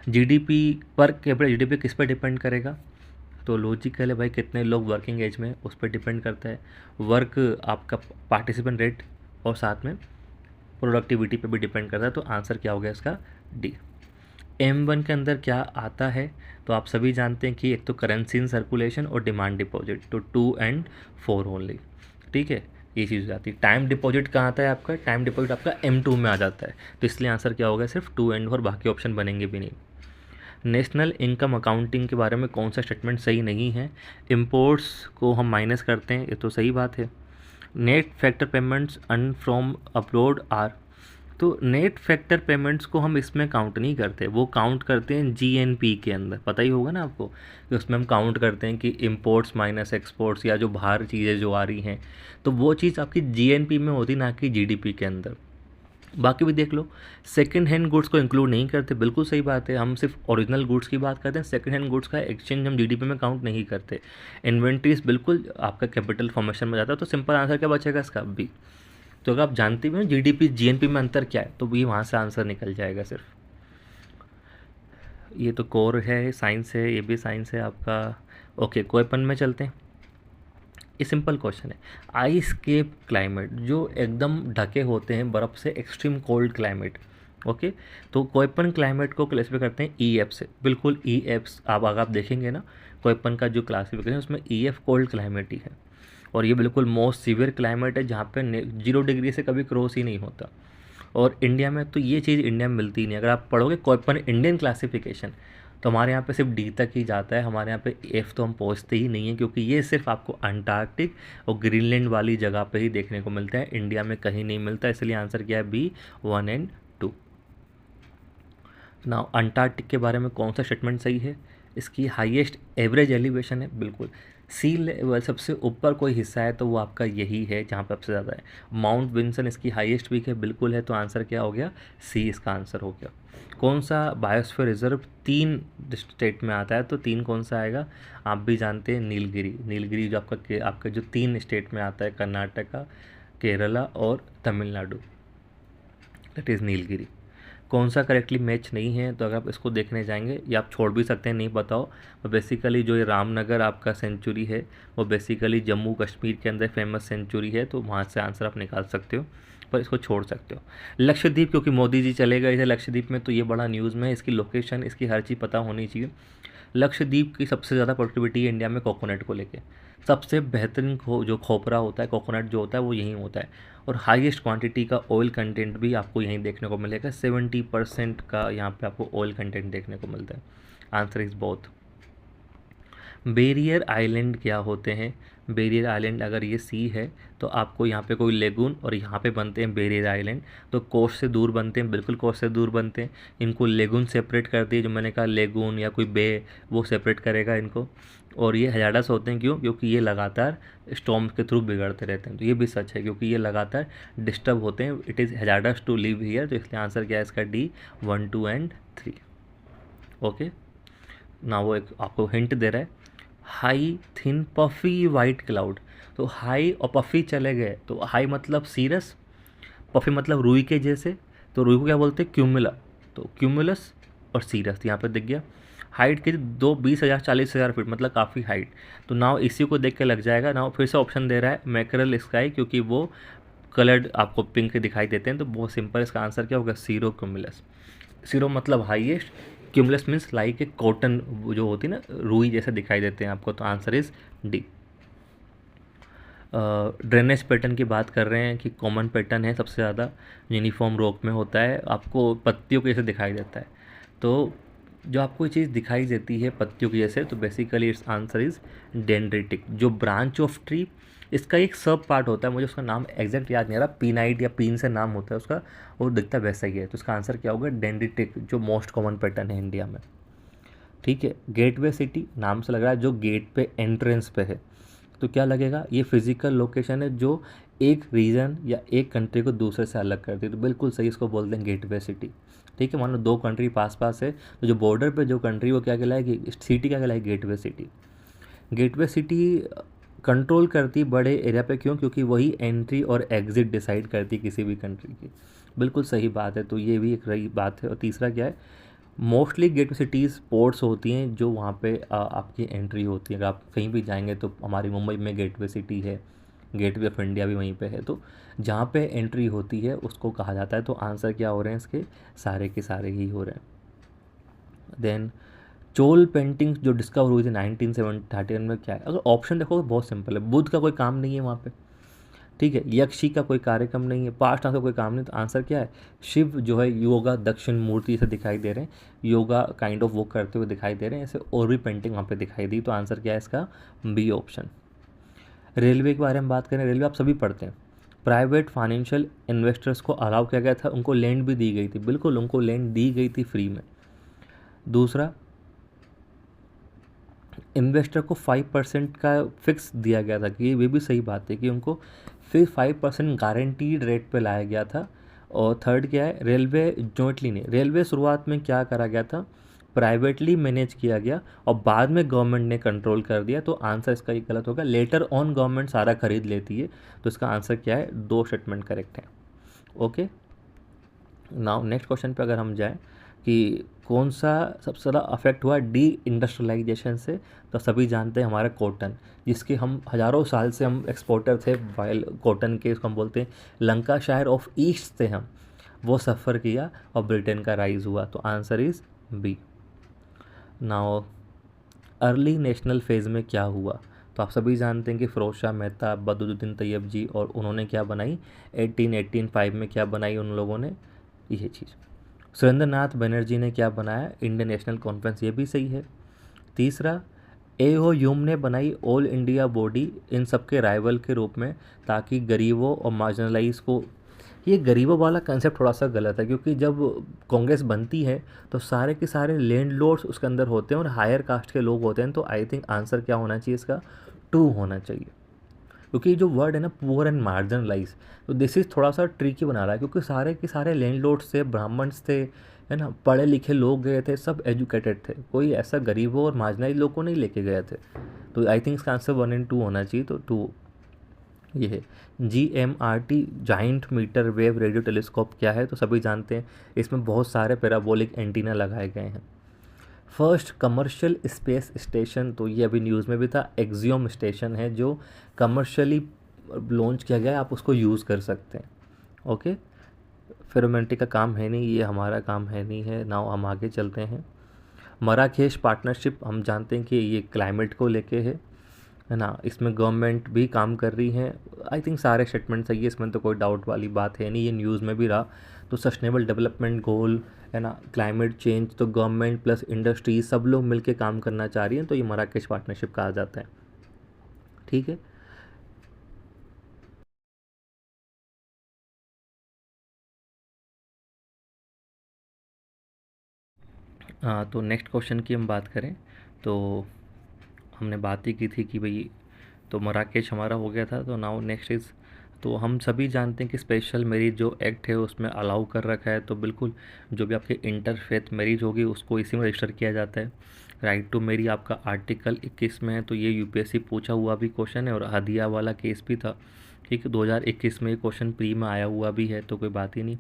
जीडीपी पर कैपिटल, जीडीपी किस पर डिपेंड करेगा, तो लॉजिकल है भाई, कितने लोग वर्किंग एज में, उस पर डिपेंड करता है। वर्क आपका पार्टिसिपेंट रेट और साथ में प्रोडक्टिविटी पे भी डिपेंड करता है। तो आंसर क्या हो गया इसका, डी। M1 के अंदर क्या आता है, तो आप सभी जानते हैं कि एक तो करेंसी इन सर्कुलेशन और डिमांड डिपॉजिट, तो 2 और 4 ओनली, ठीक है, ये चीज़ हो जाती है। टाइम डिपॉजिट कहाँ आता है आपका, टाइम डिपॉजिट आपका M2 में आ जाता है, तो इसलिए आंसर क्या होगा, सिर्फ 2 और 4, बाकी ऑप्शन बनेंगे भी नहीं। नेशनल इनकम अकाउंटिंग के बारे में कौन सा स्टेटमेंट सही नहीं है, इम्पोर्ट्स को हम माइनस करते हैं, ये तो सही बात है। Net factor payments earn from abroad are, तो नेट फैक्टर पेमेंट्स को हम इसमें काउंट नहीं करते, वो काउंट करते हैं जीएनपी के अंदर, पता ही होगा ना आपको, कि उसमें हम काउंट करते हैं कि इंपोर्ट्स माइनस एक्सपोर्ट्स, या जो बाहर चीज़ें जो आ रही हैं, तो वो चीज़ आपकी जीएनपी में होती, ना कि जीडीपी के अंदर। बाकी भी देख लो, सेकंड हैंड गुड्स को इंक्लूड नहीं करते, बिल्कुल सही बात है, हम सिर्फ ओरिजिनल गुड्स की बात करते हैं, सेकंड हैंड गुड्स का एक्सचेंज हम जीडीपी में काउंट नहीं करते। इन्वेंट्रीज बिल्कुल आपका कैपिटल फॉर्मेशन में जाता है, तो सिंपल आंसर क्या बचेगा इसका, बी। तो अगर आप जानते भी हो जीडीपी जीएनपी में अंतर क्या है, तो ये वहाँ से आंसर निकल जाएगा सिर्फ। ये तो कोर है, साइंस है, ये भी साइंस है आपका। ओके, क्वेश्चन में चलते हैं। ये सिंपल क्वेश्चन है। आइस केप क्लाइमेट, जो एकदम ढके होते हैं बर्फ़ से, एक्सट्रीम कोल्ड क्लाइमेट। ओके, तो कोईपन क्लाइमेट को क्लासीफाई करते हैं ई एफ से। बिल्कुल ई एफ, आप अगर आप देखेंगे ना कोईपन का जो क्लासिफिकेशन उसमें ई एफ कोल्ड क्लाइमेट ही है। और ये बिल्कुल मोस्ट सीवियर क्लाइमेट है जहाँ पे 0 डिग्री से कभी क्रॉस ही नहीं होता। और इंडिया में तो ये चीज़ इंडिया में मिलती ही नहीं। अगर आप पढ़ोगे कोईपन इंडियन क्लासिफिकेशन, तो हमारे यहाँ पे सिर्फ डी तक ही जाता है। हमारे यहाँ पे एफ तो हम पहुँचते ही नहीं हैं, क्योंकि ये सिर्फ आपको अंटार्कटिक और ग्रीनलैंड वाली जगह पे ही देखने को मिलता है, इंडिया में कहीं नहीं मिलता। इसलिए आंसर क्या है, बी 1 एंड 2। ना अंटार्कटिक के बारे में कौन सा स्टेटमेंट सही है? इसकी हाईएस्ट एवरेज एलिवेशन है, बिल्कुल। सी लेवल सबसे ऊपर कोई हिस्सा है तो वो आपका यही है जहाँ पे सबसे ज़्यादा है। माउंट विंसन इसकी हाईएस्ट पीक है, बिल्कुल है। तो आंसर क्या हो गया, सी इसका आंसर हो गया। कौन सा बायोस्फीयर रिजर्व 3 स्टेट में आता है? तो 3 कौन सा आएगा, आप भी जानते हैं, नीलगिरी। नीलगिरी जो आपका जो 3 स्टेट में आता है, कर्नाटका, केरला और तमिलनाडु, दैट इज़ नीलगिरी। कौन सा करेक्टली मैच नहीं है? तो अगर आप इसको देखने जाएंगे, या आप छोड़ भी सकते हैं, नहीं बताओ। तो बेसिकली जो ये रामनगर आपका सेंचुरी है, वो बेसिकली जम्मू कश्मीर के अंदर फेमस सेंचुरी है, तो वहाँ से आंसर आप निकाल सकते हो, पर इसको छोड़ सकते हो। लक्षद्वीप, क्योंकि मोदी जी चले गए थे लक्षद्वीप में, तो ये बड़ा न्यूज़ में है। इसकी लोकेशन, इसकी हर चीज़ पता होनी चाहिए। लक्षद्वीप की सबसे ज़्यादा प्रोडक्टिविटी है इंडिया में कोकोनट को लेके। सबसे बेहतरीन जो खोपरा होता है, कोकोनट जो होता है, वो यहीं होता है। और हाईएस्ट क्वांटिटी का ऑयल कंटेंट भी आपको यहीं देखने को मिलेगा। 70% का यहाँ पे आपको ऑयल कंटेंट देखने को मिलता है। Answer is both. Barrier island क्या होते हैं? बैरियर आइलैंड, अगर ये सी है तो आपको यहाँ पे कोई लेगून, और यहाँ पे बनते हैं बैरियर आइलैंड, तो कोस्ट से दूर बनते हैं, बिल्कुल कोस्ट से दूर बनते हैं। इनको लेगून सेपरेट कर दिए, जो मैंने कहा लेगून या कोई बे, वो सेपरेट करेगा इनको। और ये हजारस होते हैं, क्यों? क्योंकि ये लगातार स्टॉर्म के थ्रू बिगड़ते रहते हैं। तो ये भी सच है, क्योंकि ये लगातार डिस्टर्ब होते हैं। It is hazardous to live here, तो इसलिए आंसर क्या है इसका, डी 1, 2 एंड 3। ओके ना, वो एक आपको हिंट दे रहा है, high thin puffy white cloud. तो हाई और पफी चले गए, तो हाई मतलब सीरस, पफी मतलब रुई के जैसे, तो रुई को क्या बोलते हैं, क्यूमुला। तो क्यूमुलस और सीरस यहाँ पे दिख गया। हाइट के 20,000 40,000 फीट, मतलब काफ़ी हाइट। तो नाव इसी को देख के लग जाएगा। नाव फिर से ऑप्शन दे रहा है मैकरल स्काई, क्योंकि वो कलर्ड आपको पिंक दिखाई देते हैं। तो बहुत सिंपल, इसका आंसर क्या होगा, सीरो क्यूमुलस। सीरो मतलब highest, cumulus means like a cotton जो होती है ना, रुई जैसे दिखाई देते हैं आपको। तो answer is D. Drainage pattern की बात कर रहे हैं कि कॉमन पैटर्न है सबसे ज़्यादा, यूनिफॉर्म रॉक में होता है, आपको पत्तियों के जैसे दिखाई देता है। तो जो आपको ये चीज़ दिखाई देती है पत्तियों की जैसे, तो basically it's answer is dendritic. जो ब्रांच ऑफ ट्री, इसका एक सब पार्ट होता है, मुझे उसका नाम एग्जैक्ट याद नहीं आ रहा, पीनाइट या पीन से नाम होता है उसका, और दिखता वैसा ही है। तो इसका आंसर क्या होगा, डेंड्रिटिक, जो मोस्ट कॉमन पैटर्न है इंडिया में। ठीक है, गेटवे सिटी नाम से लग रहा है जो गेट पे एंट्रेंस पे है, तो क्या लगेगा, ये फिजिकल लोकेशन है जो एक रीजन या एक कंट्री को दूसरे से अलग करती है। तो बिल्कुल सही, इसको बोलते हैं गेटवे सिटी। ठीक है, मान लो 2 कंट्री पास पास है, तो जो बॉर्डर पे जो कंट्री, वो क्या कहलाएगी, सिटी क्या कहलाएगी, gateway city. Gateway city control करती बड़े एरिया पे, क्यों? क्योंकि वही एंट्री और एग्जिट डिसाइड करती किसी भी कंट्री की। बिल्कुल सही बात है, तो ये भी एक रही बात है। और तीसरा क्या है, मोस्टली गेटवे सिटीज़ पोर्ट्स होती हैं जो वहाँ पे आपकी एंट्री होती है। अगर आप कहीं भी जाएंगे तो हमारी मुंबई में गेटवे सिटी है, गेटवे ऑफ इंडिया भी वहीं पे है। तो जहाँ पे एंट्री होती है उसको कहा जाता है। तो आंसर क्या हो रहे हैं इसके, सारे के सारे ही हो रहे हैं। देन चोल पेंटिंग्स जो डिस्कवर हुई थी 1931 में, क्या है? अगर ऑप्शन देखोगे बहुत सिंपल है, बुद्ध का कोई काम नहीं है वहाँ पे। ठीक है, यक्षी का कोई कार्यक्रम नहीं है, पास्ट का कोई काम नहीं। तो आंसर क्या है, शिव जो है योगा दक्षिण मूर्ति से दिखाई दे रहे हैं, योगा काइंड ऑफ वो करते हुए दिखाई दे रहे हैं। ऐसे और भी पेंटिंग वहाँ पे दिखाई दी। तो आंसर क्या है इसका, बी ऑप्शन। रेलवे के बारे में बात करें, रेलवे आप सभी पढ़ते हैं। प्राइवेट फाइनेंशियल इन्वेस्टर्स को अलाउ किया गया था, उनको लैंड भी दी गई थी, बिल्कुल उनको लैंड दी गई थी फ्री में। दूसरा, इन्वेस्टर को 5% का फिक्स दिया गया था, कि ये भी सही बात है कि उनको फिर 5% गारंटीड रेट पे लाया गया था। और थर्ड क्या है, रेलवे जॉइंटली नहीं, रेलवे शुरुआत में क्या करा गया था, प्राइवेटली मैनेज किया गया और बाद में गवर्नमेंट ने कंट्रोल कर दिया, तो आंसर इसका ये गलत होगा। लेटर ऑन गवर्नमेंट सारा खरीद लेती है, तो इसका आंसर क्या है, 2 स्टेटमेंट करेक्ट है। ओके, नाउ नेक्स्ट क्वेश्चन पे अगर हम जाएं कि कौन सा सबसे ज़्यादा अफेक्ट हुआ डी इंडस्ट्रियलाइजेशन से, तो सभी जानते हैं हमारा कॉटन, जिसके हम हज़ारों साल से हम एक्सपोर्टर थे, वाइल कॉटन के, इसको हम बोलते हैं लंकाशायर ऑफ ईस्ट से हम वो सफ़र किया और ब्रिटेन का राइज हुआ, तो answer is B. Now early national phase में क्या हुआ, तो आप सभी जानते हैं कि फ़िरोज़ शाह मेहता, बदरुद्दीन तैयब जी, और उन्होंने क्या बनाई 1885 में क्या बनाई उन लोगों ने, ये चीज़। सुरेंद्र नाथ बनर्जी ने क्या बनाया, इंडियन नेशनल कॉन्फ्रेंस, ये भी सही है। तीसरा, ए.ओ. ह्यूम ने बनाई ऑल इंडिया बॉडी इन सबके राइवल के रूप में, ताकि गरीबों और मार्जिनलाइज को, ये गरीबों वाला कंसेप्ट थोड़ा सा गलत है, क्योंकि जब कांग्रेस बनती है तो सारे के सारे लैंड लॉर्ड्स उसके अंदर होते हैं और हायर कास्ट के लोग होते हैं, तो आई थिंक आंसर क्या होना चाहिए इसका, 2 होना चाहिए। क्योंकि जो वर्ड है ना पुअर एंड मार्जिनलाइज, तो दिस इज़ थोड़ा सा ट्रिकी बना रहा है, क्योंकि सारे के सारे लैंड लॉर्ड्स थे, ब्राह्मण्स थे, है ना, पढ़े लिखे लोग गए थे, सब एजुकेटेड थे, कोई ऐसा गरीबों और मार्जिनलाइज लोग को नहीं लेके गए थे, तो आई थिंक इसका आंसर 1 और 2 होना चाहिए, तो 2 ये है। GMRT giant metre wave radio telescope क्या है, तो सभी जानते हैं इसमें बहुत सारे पैराबोलिक एंटीना लगाए गए हैं। फर्स्ट कमर्शियल स्पेस स्टेशन, तो ये अभी न्यूज़ में भी था, एक्सियोम स्टेशन है जो कमर्शियली लॉन्च किया गया है, आप उसको यूज़ कर सकते हैं। ओके, फेरोमेंटी का काम है नहीं, ये हमारा काम है नहीं है। नाउ हम आगे चलते हैं। मराकेश पार्टनरशिप, हम जानते हैं कि ये क्लाइमेट को लेके है ना, इसमें गवर्नमेंट भी काम कर रही है, आई थिंक सारे स्टेटमेंट सही है, इसमें तो कोई डाउट वाली बात है नहीं, ये न्यूज़ में भी रहा। तो सस्टेनेबल डेवलपमेंट गोल, है ना, क्लाइमेट चेंज, तो गवर्नमेंट प्लस इंडस्ट्री सब लोग मिलके काम करना चाह रही हैं, तो ये मराकेश पार्टनरशिप कहा जाता है। ठीक है, हाँ, तो नेक्स्ट क्वेश्चन की हम बात करें तो हमने बात ही की थी कि भाई, तो मराकेश हमारा हो गया था, तो नाउ नेक्स्ट इज़, तो हम सभी जानते हैं कि स्पेशल मैरिज जो एक्ट है उसमें अलाउ कर रखा है, तो बिल्कुल जो भी आपके इंटरफेथ मैरिज होगी उसको इसी में रजिस्टर किया जाता है। राइट टू मैरी आपका आर्टिकल 21 में है, तो ये यूपीएससी पूछा हुआ भी क्वेश्चन है, और हदिया वाला केस भी था, ठीक है, 2021 में ये क्वेश्चन प्री में आया हुआ भी है, तो कोई बात ही नहीं।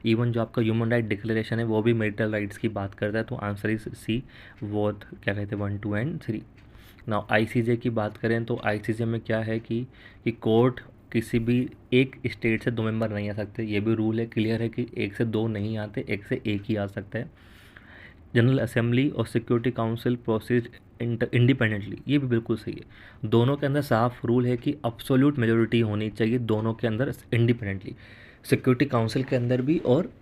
इवन जो आपका ह्यूमन राइट डिक्लेरेशन है वो भी मैरिटल राइट्स की बात करता है, तो आंसर इज सी, वो क्या कहते हैं 1, 2 एंड 3। नाउ आईसीजे की बात करें तो आईसीजे में क्या है कि कोर्ट किसी भी एक स्टेट से 2 मेंबर नहीं आ सकते, ये भी रूल है, क्लियर है कि 1 से 2 नहीं आते, 1 से 1 ही आ सकता है। जनरल असेंबली और सिक्योरिटी काउंसिल प्रोसीड इंडिपेंडेंटली, ये भी बिल्कुल सही है। दोनों के अंदर साफ रूल है कि अब्सोल्यूट मेजोरिटी होनी चाहिए दोनों के अंदर इंडिपेंडेंटली, सिक्योरिटी काउंसिल के अंदर भी और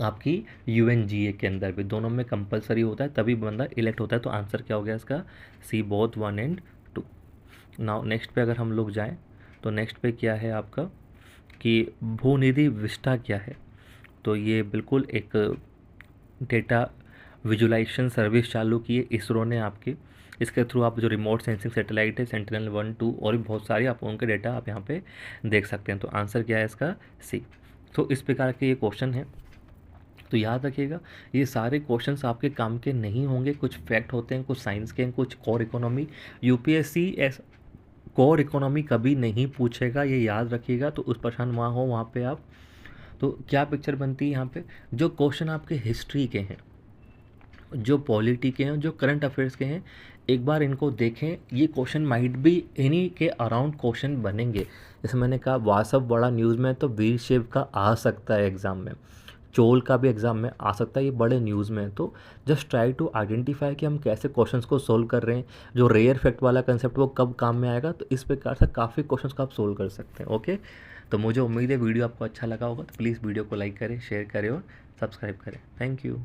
आपकी यूएनजीए के अंदर भी, दोनों में कंपलसरी होता है, तभी बंदा इलेक्ट होता है, तो आंसर क्या हो गया इसका, सी, बोथ 1 एंड 2। नाउ नेक्स्ट पे अगर हम लोग जाएं तो नेक्स्ट पे क्या है आपका कि भूनिधि विस्टा क्या है, तो ये बिल्कुल एक डेटा विजुलाइजेशन सर्विस चालू की है इसरो ने आपकी, इसके थ्रू आप जो रिमोट सेंसिंग सैटेलाइट है सेंटिनल 1, 2 और भी बहुत सारे आप उनके डेटा आप यहाँ पे देख सकते हैं, तो आंसर क्या है इसका, सी। तो इस प्रकार के ये क्वेश्चन है, तो याद रखिएगा ये सारे क्वेश्चंस आपके काम के नहीं होंगे, कुछ फैक्ट होते हैं, कुछ साइंस के हैं, कुछ core economy, UPSC S core economy कभी नहीं पूछेगा, ये याद रखिएगा, तो उस परेशान वहाँ हो वहाँ पे आप, तो क्या पिक्चर बनती है यहाँ पे, जो क्वेश्चन आपके हिस्ट्री के हैं, जो पॉलिटी के हैं, जो करंट अफेयर्स के हैं, एक बार इनको देखें, ये क्वेश्चन माइट भी इन्हीं के अराउंड क्वेश्चन बनेंगे। जैसे मैंने कहा वासव बड़ा न्यूज़ में, तो वीर शिव का आ सकता है एग्ज़ाम में, चोल का भी एग्ज़ाम में आ सकता है, ये बड़े न्यूज़ में है, तो जस्ट ट्राई टू आइडेंटिफाई कि हम कैसे क्वेश्चंस को सोल्व कर रहे हैं, जो रेयर फैक्ट वाला कंसेप्ट वो कब काम में आएगा, तो इस प्रकार से काफ़ी क्वेश्चंस को आप सोल्व कर सकते हैं। ओके, तो मुझे उम्मीद है वीडियो आपको अच्छा लगा होगा, तो प्लीज़ वीडियो को लाइक करें, शेयर करें और सब्सक्राइब करें। Thank you.